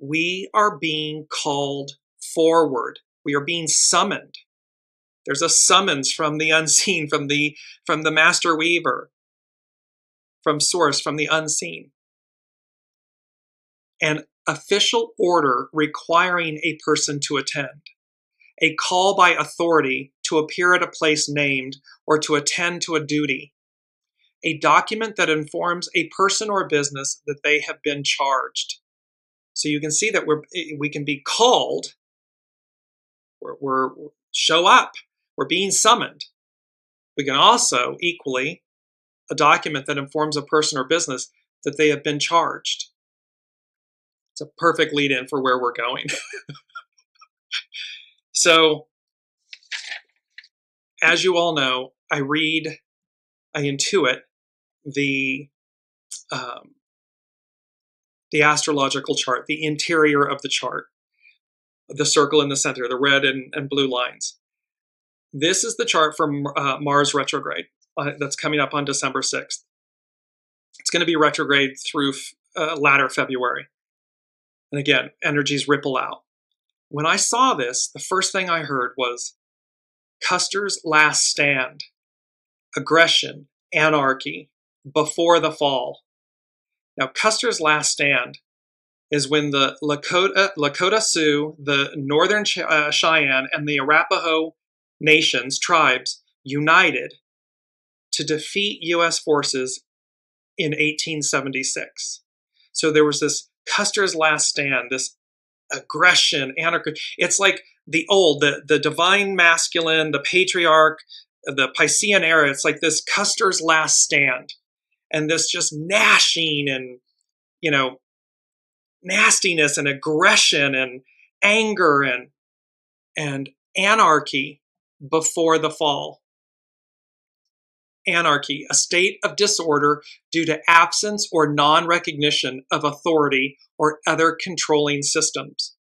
We are being called forward. We are being summoned. There's a summons from the unseen, from the master weaver, from source, from the unseen. An official order requiring a person to attend. A call by authority to appear at a place named or to attend to a duty. A document that informs a person or business that they have been charged. So you can see that we can be called, we're show up, we're being summoned. We can also, equally, a document that informs a person or business that they have been charged. It's a perfect lead-in for where we're going. So, as you all know, I intuit the astrological chart, the interior of the chart, the circle in the center, the red and blue lines. This is the chart for Mars retrograde that's coming up on December 6th. It's going to be retrograde through latter February. And again, energies ripple out. When I saw this, the first thing I heard was Custer's last stand, aggression, anarchy, before the fall. Now, Custer's last stand is when the Lakota Sioux, the Northern Cheyenne, and the Arapaho nations, tribes, united to defeat U.S. forces in 1876. So there was this Custer's last stand, this aggression, anarchy. It's like the divine masculine, the patriarch, the Piscean era. It's like this Custer's last stand, and this just gnashing and, nastiness and aggression and anger and anarchy before the fall. anarchy, a state of disorder due to absence or non-recognition of authority or other controlling systems.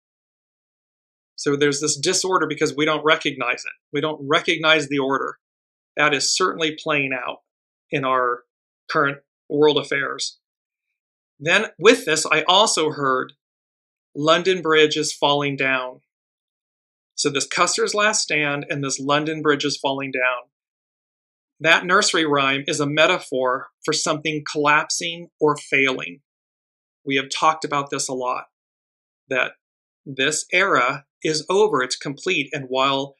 So there's this disorder because we don't recognize it. We don't recognize the order. That is certainly playing out in our current world affairs. Then with this, I also heard London Bridge is falling down. So this Custer's Last Stand and this London Bridge is falling down. That nursery rhyme is a metaphor for something collapsing or failing. We have talked about this a lot, that this era is over, it's complete, and while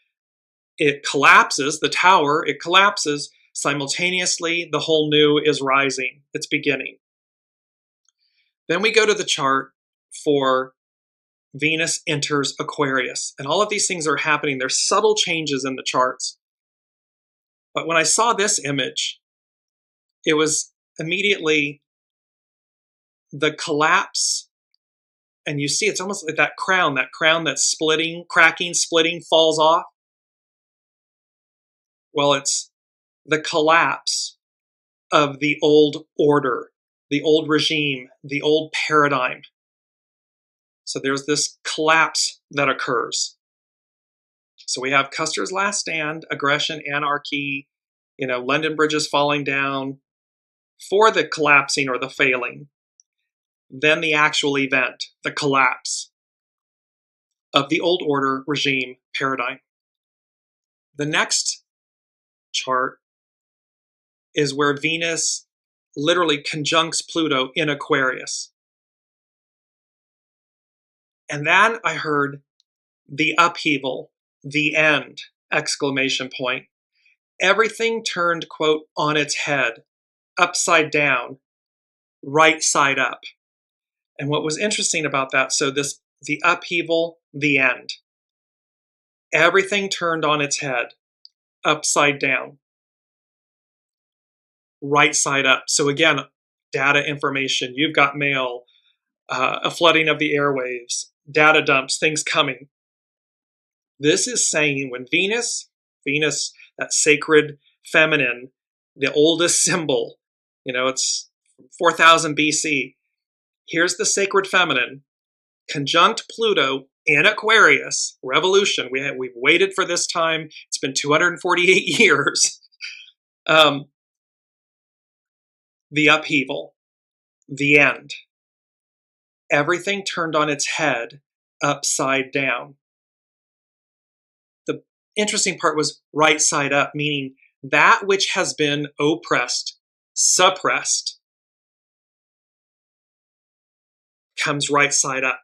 it collapses, the tower, it collapses, simultaneously the whole new is rising, it's beginning. Then we go to the chart for Venus enters Aquarius, and all of these things are happening. There's subtle changes in the charts. But when I saw this image, it was immediately the collapse, and you see it's almost like that crown that's splitting, cracking, splitting, falls off. Well, it's the collapse of the old order, the old regime, the old paradigm. So there's this collapse that occurs. So we have Custer's Last Stand, aggression, anarchy, London Bridge is falling down for the collapsing or the failing. Then the actual event, the collapse of the old order, regime, paradigm. The next chart is where Venus literally conjuncts Pluto in Aquarius. And then I heard the upheaval, the end, exclamation point. Everything turned, quote, on its head, upside down, right side up. And what was interesting about that, so the upheaval, the end. Everything turned on its head, upside down, right side up. So again, data information, you've got mail, a flooding of the airwaves, data dumps, things coming. This is saying when Venus, that sacred feminine, the oldest symbol, it's 4000 BC. Here's the sacred feminine, conjunct Pluto in Aquarius, revolution. We've waited for this time. It's been 248 years. The upheaval, the end. Everything turned on its head, upside down. The interesting part was right side up, meaning that which has been oppressed, suppressed, comes right side up.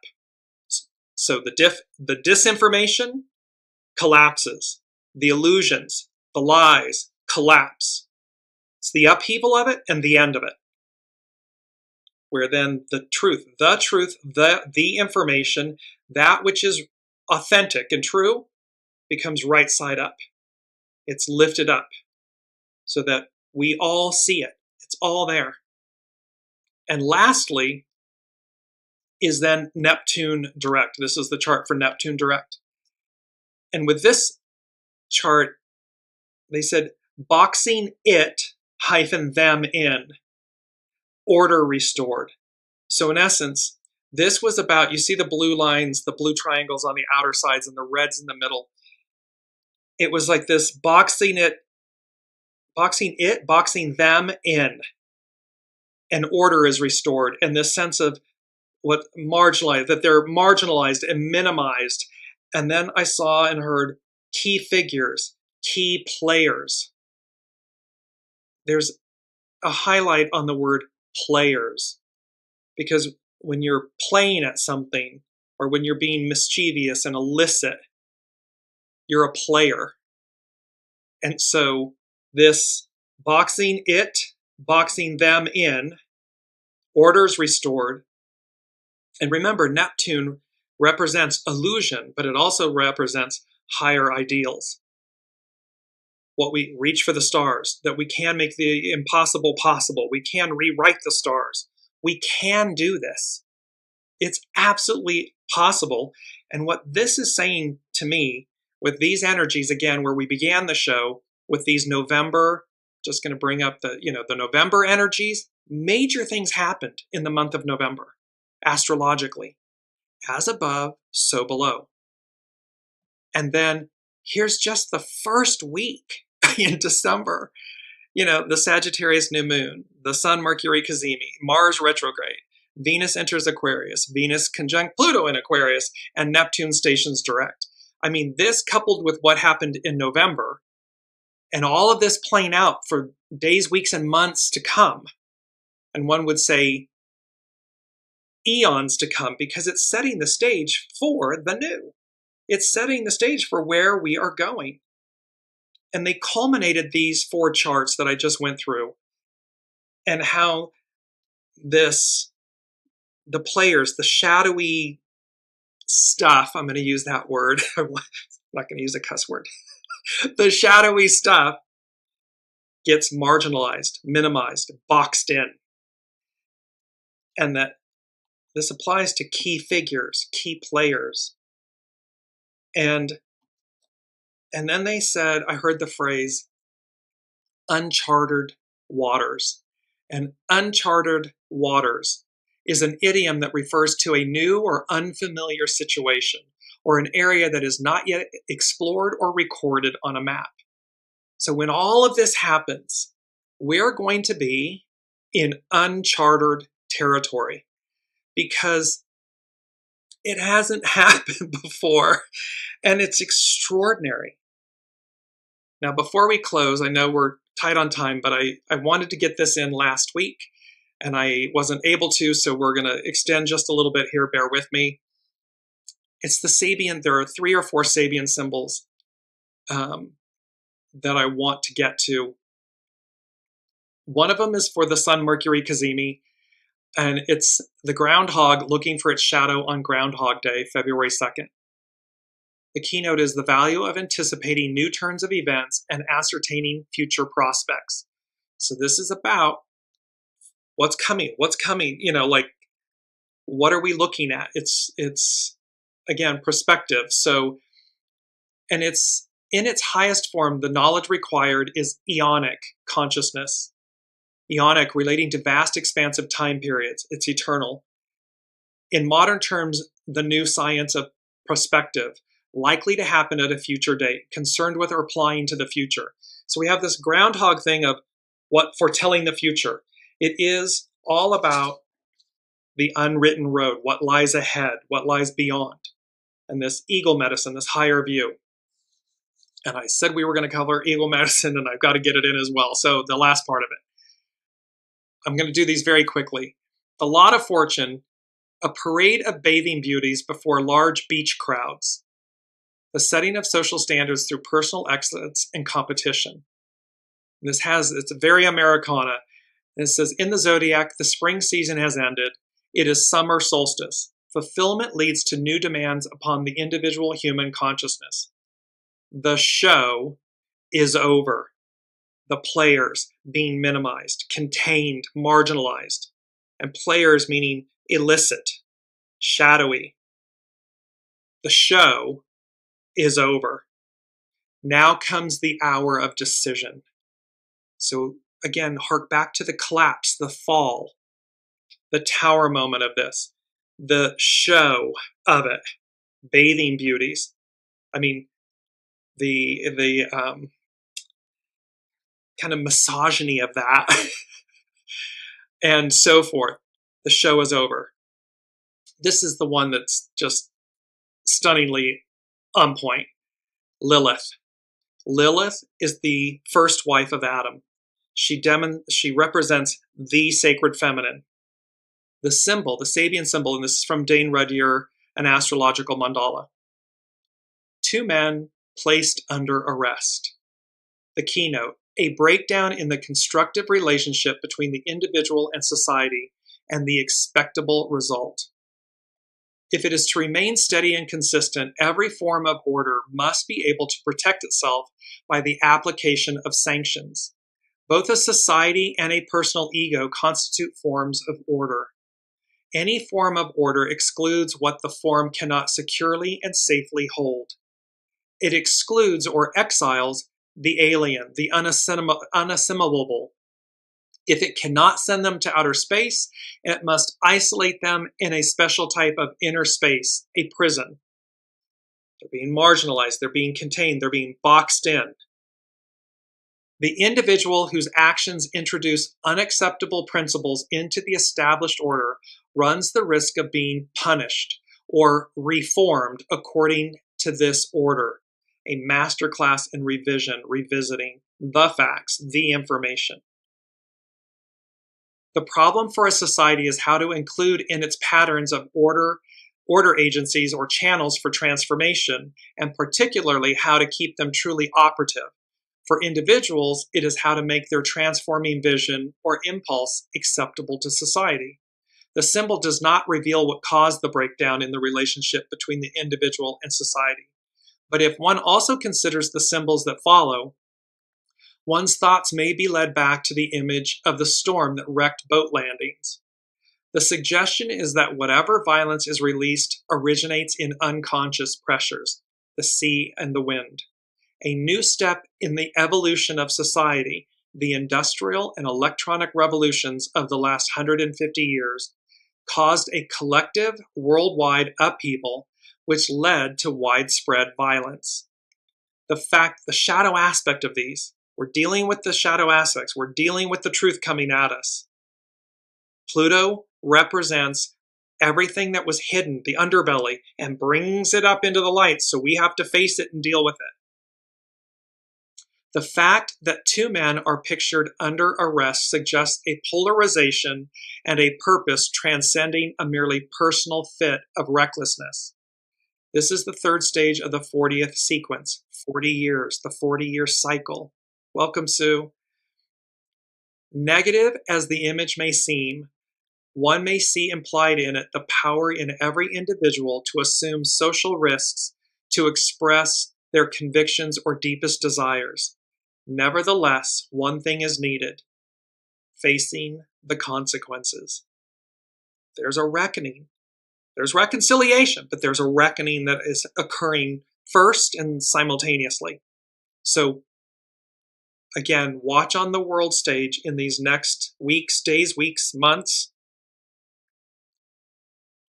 So the disinformation collapses. The illusions, the lies collapse. It's the upheaval of it and the end of it. Where then the truth, the information, that which is authentic and true, becomes right side up. It's lifted up so that we all see it. It's all there. And lastly is then Neptune direct. This is the chart for Neptune direct. And with this chart, they said, boxing them in. Order restored. So in essence, this was about, you see the blue lines, the blue triangles on the outer sides and the reds in the middle. It was like this boxing them in. And order is restored. And this sense of what marginalized, that they're marginalized and minimized. And then I saw and heard key figures, key players. There's a highlight on the word players, because when you're playing at something or when you're being mischievous and illicit, you're a player. And so this boxing them in, orders restored. And remember, Neptune represents illusion, but it also represents higher ideals. What we reach for the stars, that we can make the impossible possible. We can rewrite the stars. We can do this. It's absolutely possible. And what this is saying to me with these energies, again, where we began the show with these November just going to bring up the November energies. Major things happened in the month of November, astrologically. As above, so below. And then here's just the first week in December. The Sagittarius new moon, the Sun, Mercury, Cazimi, Mars retrograde, Venus enters Aquarius, Venus conjunct Pluto in Aquarius, and Neptune stations direct. I mean, this coupled with what happened in November, and all of this playing out for days, weeks, and months to come, and one would say eons to come, because it's setting the stage for the new. It's setting the stage for where we are going. And they culminated these 4 charts that I just went through, and how the players, the shadowy stuff, I'm going to use that word, I'm not going to use a cuss word, the shadowy stuff gets marginalized, minimized, boxed in. And that this applies to key figures, key players. And then they said, I heard the phrase, uncharted waters. And uncharted waters is an idiom that refers to a new or unfamiliar situation, or an area that is not yet explored or recorded on a map. So when all of this happens, we're going to be in uncharted territory, because it hasn't happened before, and it's extraordinary. Now, before we close, I know we're tight on time, but I wanted to get this in last week, and I wasn't able to, so we're going to extend just a little bit here. Bear with me. It's the Sabian. There are 3 or 4 Sabian symbols that I want to get to. One of them is for the Sun, Mercury, Cazimi, and it's the groundhog looking for its shadow on Groundhog Day, February 2nd. The keynote is the value of anticipating new turns of events and ascertaining future prospects. So this is about what's coming, like, what are we looking at? It's again, perspective. So, and it's in its highest form, the knowledge required is eonic consciousness. Eonic, relating to vast expansive time periods. It's eternal. In modern terms, the new science of prospective, likely to happen at a future date, concerned with or applying to the future. So we have this groundhog thing of what foretelling the future. It is all about the unwritten road, what lies ahead, what lies beyond, and this eagle medicine, this higher view. And I said we were going to cover eagle medicine, and I've got to get it in as well. So the last part of it. I'm going to do these very quickly. The Lot of Fortune, a parade of bathing beauties before large beach crowds. The setting of social standards through personal excellence and competition. And it's very Americana. And it says, in the zodiac, the spring season has ended. It is summer solstice. Fulfillment leads to new demands upon the individual human consciousness. The show is over. The players being minimized, contained, marginalized. And players meaning illicit, shadowy. The show is over. Now comes the hour of decision. So again, hark back to the collapse, the fall, the tower moment of this, the show of it, bathing beauties. I mean, the kind of misogyny of that and so forth. The show is over. This is the one that's just stunningly on point. Lilith. Lilith is the first wife of Adam. She represents the sacred feminine. The symbol, the Sabian symbol, and this is from Dane Ruddier, an astrological mandala. 2 men placed under arrest. The keynote, a breakdown in the constructive relationship between the individual and society and the expectable result. If it is to remain steady and consistent, every form of order must be able to protect itself by the application of sanctions. Both a society and a personal ego constitute forms of order. Any form of order excludes what the form cannot securely and safely hold. It excludes or exiles the alien, the unassimilable. If it cannot send them to outer space, it must isolate them in a special type of inner space, a prison. They're being marginalized, they're being contained, they're being boxed in. The individual whose actions introduce unacceptable principles into the established order runs the risk of being punished or reformed according to this order. A masterclass in revision, revisiting the facts, the information. The problem for a society is how to include in its patterns of order agencies or channels for transformation, and particularly how to keep them truly operative. For individuals, it is how to make their transforming vision or impulse acceptable to society. The symbol does not reveal what caused the breakdown in the relationship between the individual and society. But if one also considers the symbols that follow, one's thoughts may be led back to the image of the storm that wrecked boat landings. The suggestion is that whatever violence is released originates in unconscious pressures, the sea and the wind. A new step in the evolution of society, the industrial and electronic revolutions of the last 150 years, caused a collective worldwide upheaval which led to widespread violence. The shadow aspect of these, we're dealing with the shadow aspects, we're dealing with the truth coming at us. Pluto represents everything that was hidden, the underbelly, and brings it up into the light, so we have to face it and deal with it. The fact that two men are pictured under arrest suggests a polarization and a purpose transcending a merely personal fit of recklessness. This is the third stage of the 40th sequence, 40 years, the 40-year cycle. Welcome, Sue. Negative as the image may seem, one may see implied in it the power in every individual to assume social risks, to express their convictions or deepest desires. Nevertheless, one thing is needed: facing the consequences. There's a reckoning. There's reconciliation, but there's a reckoning that is occurring first and simultaneously. So, again, watch on the world stage in these next days, weeks, months,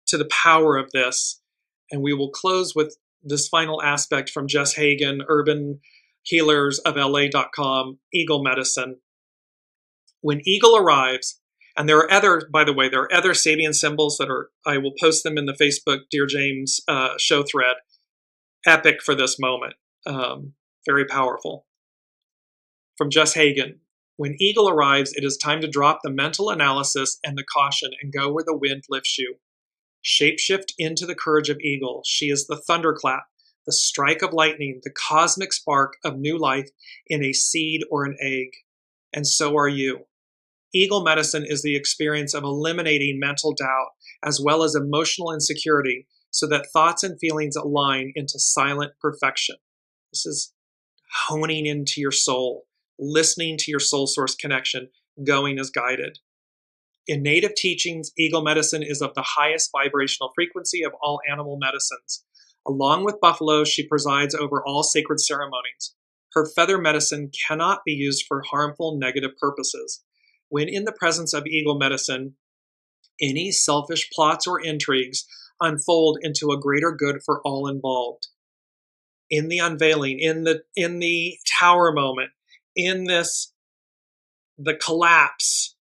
to the power of this. And we will close with this final aspect from Jess Hagen, Urban Healers of LA.com, Eagle Medicine. When Eagle arrives, and there are other, by the way, there are other Sabian symbols that I will post them in the Facebook Dearjames show thread. Epic for this moment. Very powerful. From Jess Hagen. When Eagle arrives, it is time to drop the mental analysis and the caution and go where the wind lifts you. Shapeshift into the courage of Eagle. She is the thunderclap, the strike of lightning, the cosmic spark of new life in a seed or an egg. And so are you. Eagle medicine is the experience of eliminating mental doubt as well as emotional insecurity so that thoughts and feelings align into silent perfection. This is honing into your soul, listening to your soul source connection, going as guided. In native teachings, Eagle medicine is of the highest vibrational frequency of all animal medicines. Along with buffalo, she presides over all sacred ceremonies. Her feather medicine cannot be used for harmful, negative purposes. When in the presence of Eagle medicine, any selfish plots or intrigues unfold into a greater good for all involved. In the unveiling, in the tower moment, in the collapse,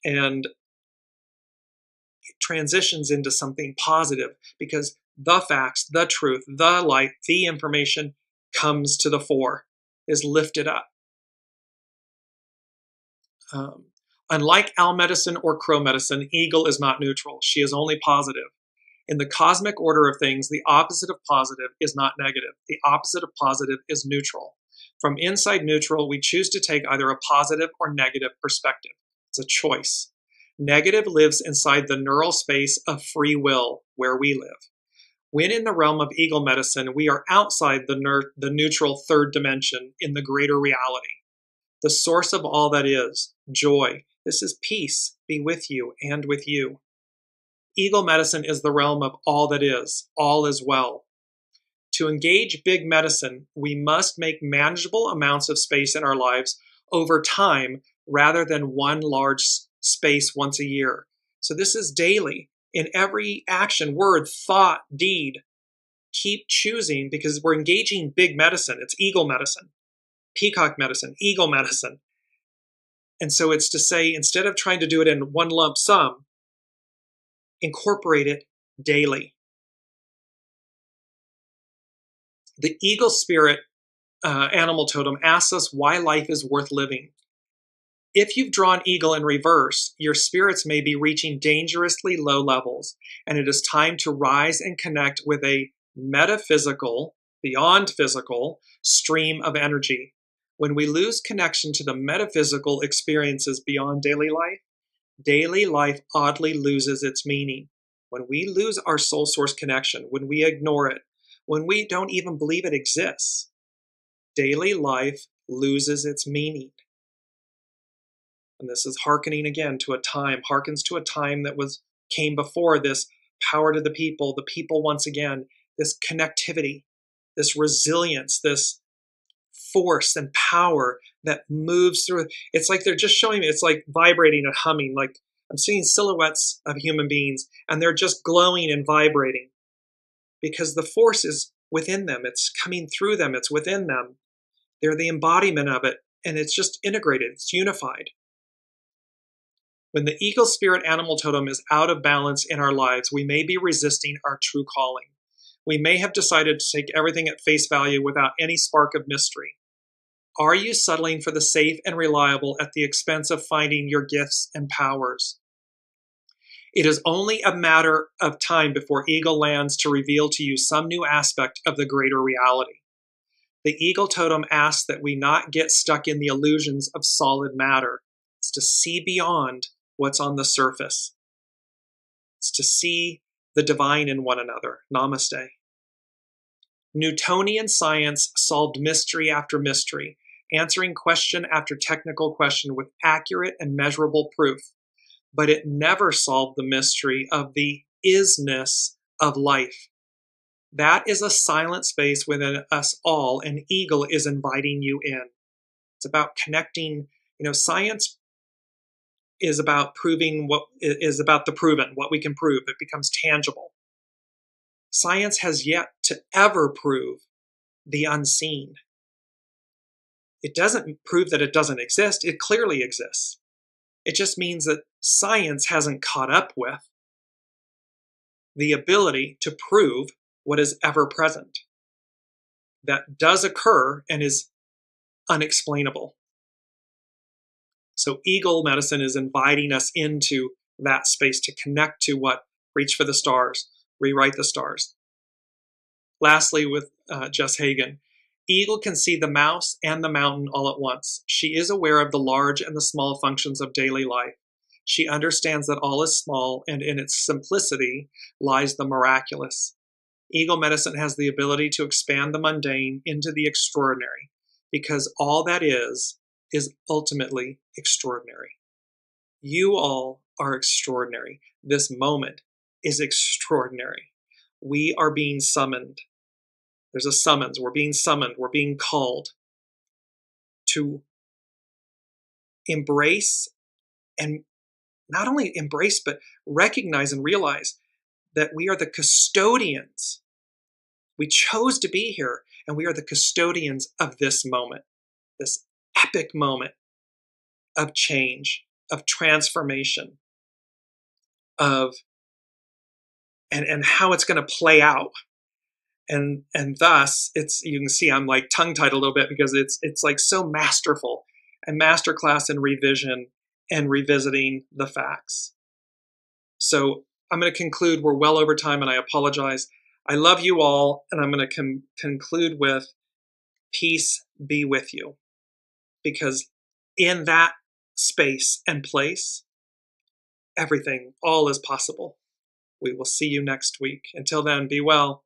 and it transitions into something positive because the facts, the truth, the light, the information comes to the fore, is lifted up. Unlike owl medicine or crow medicine, Eagle is not neutral. She is only positive. In the cosmic order of things, the opposite of positive is not negative. The opposite of positive is neutral. From inside neutral, we choose to take either a positive or negative perspective. It's a choice. Negative lives inside the neural space of free will, where we live. When in the realm of Eagle medicine, we are outside the neutral third dimension in the greater reality. The source of all that is, joy. This is peace, be with you and with you. Eagle medicine is the realm of all that is, all is well. To engage big medicine, we must make manageable amounts of space in our lives over time rather than one large space once a year. So this is daily. In every action, word, thought, deed, keep choosing, because we're engaging big medicine. It's eagle medicine, peacock medicine, eagle medicine. And so it's to say, instead of trying to do it in one lump sum, incorporate it daily. The eagle spirit animal totem asks us why life is worth living. If you've drawn eagle in reverse, your spirits may be reaching dangerously low levels, and it is time to rise and connect with a metaphysical, beyond physical, stream of energy. When we lose connection to the metaphysical experiences beyond daily life oddly loses its meaning. When we lose our soul source connection, when we ignore it, when we don't even believe it exists, daily life loses its meaning. And this is hearkening again to a time, harkens to a time that came before this power to the people once again, this connectivity, this resilience, this force and power that moves through. It's like they're just showing me, it's like vibrating and humming. Like I'm seeing silhouettes of human beings and they're just glowing and vibrating because the force is within them. It's coming through them. It's within them. They're the embodiment of it. And it's just integrated. It's unified. When the eagle spirit animal totem is out of balance in our lives, we may be resisting our true calling. We may have decided to take everything at face value without any spark of mystery. Are you settling for the safe and reliable at the expense of finding your gifts and powers? It is only a matter of time before eagle lands to reveal to you some new aspect of the greater reality. The eagle totem asks that we not get stuck in the illusions of solid matter. It's to see beyond what's on the surface. It's to see the divine in one another. Namaste. Newtonian science solved mystery after mystery, answering question after technical question with accurate and measurable proof. But it never solved the mystery of the isness of life. That is a silent space within us all, and eagle is inviting you in. It's about connecting. Science is about proving what is about the proven, what we can prove. It becomes tangible. Science has yet to ever prove the unseen. It doesn't prove that it doesn't exist. It clearly exists. It just means that science hasn't caught up with the ability to prove what is ever present. That does occur and is unexplainable. So eagle medicine is inviting us into that space to connect to what, reach for the stars, rewrite the stars. Lastly, with Jess Hagen, eagle can see the mouse and the mountain all at once. She is aware of the large and the small functions of daily life. She understands that all is small, and in its simplicity lies the miraculous. Eagle medicine has the ability to expand the mundane into the extraordinary, because all that is ultimately extraordinary. You all are extraordinary. This moment is extraordinary. We are being summoned. There's a summons. We're being summoned. We're being called to embrace, and not only embrace, but recognize and realize that we are the custodians. We chose to be here, and we are the custodians of this moment, this epic moment of change, of transformation, of and how it's going to play out. And thus, you can see I'm like tongue-tied a little bit because it's like so masterful, and masterclass in revision and revisiting the facts. So I'm going to conclude. We're well over time, and I apologize. I love you all, and I'm going to conclude with peace be with you, because in that space and place, everything, all is possible. We will see you next week. Until then, be well.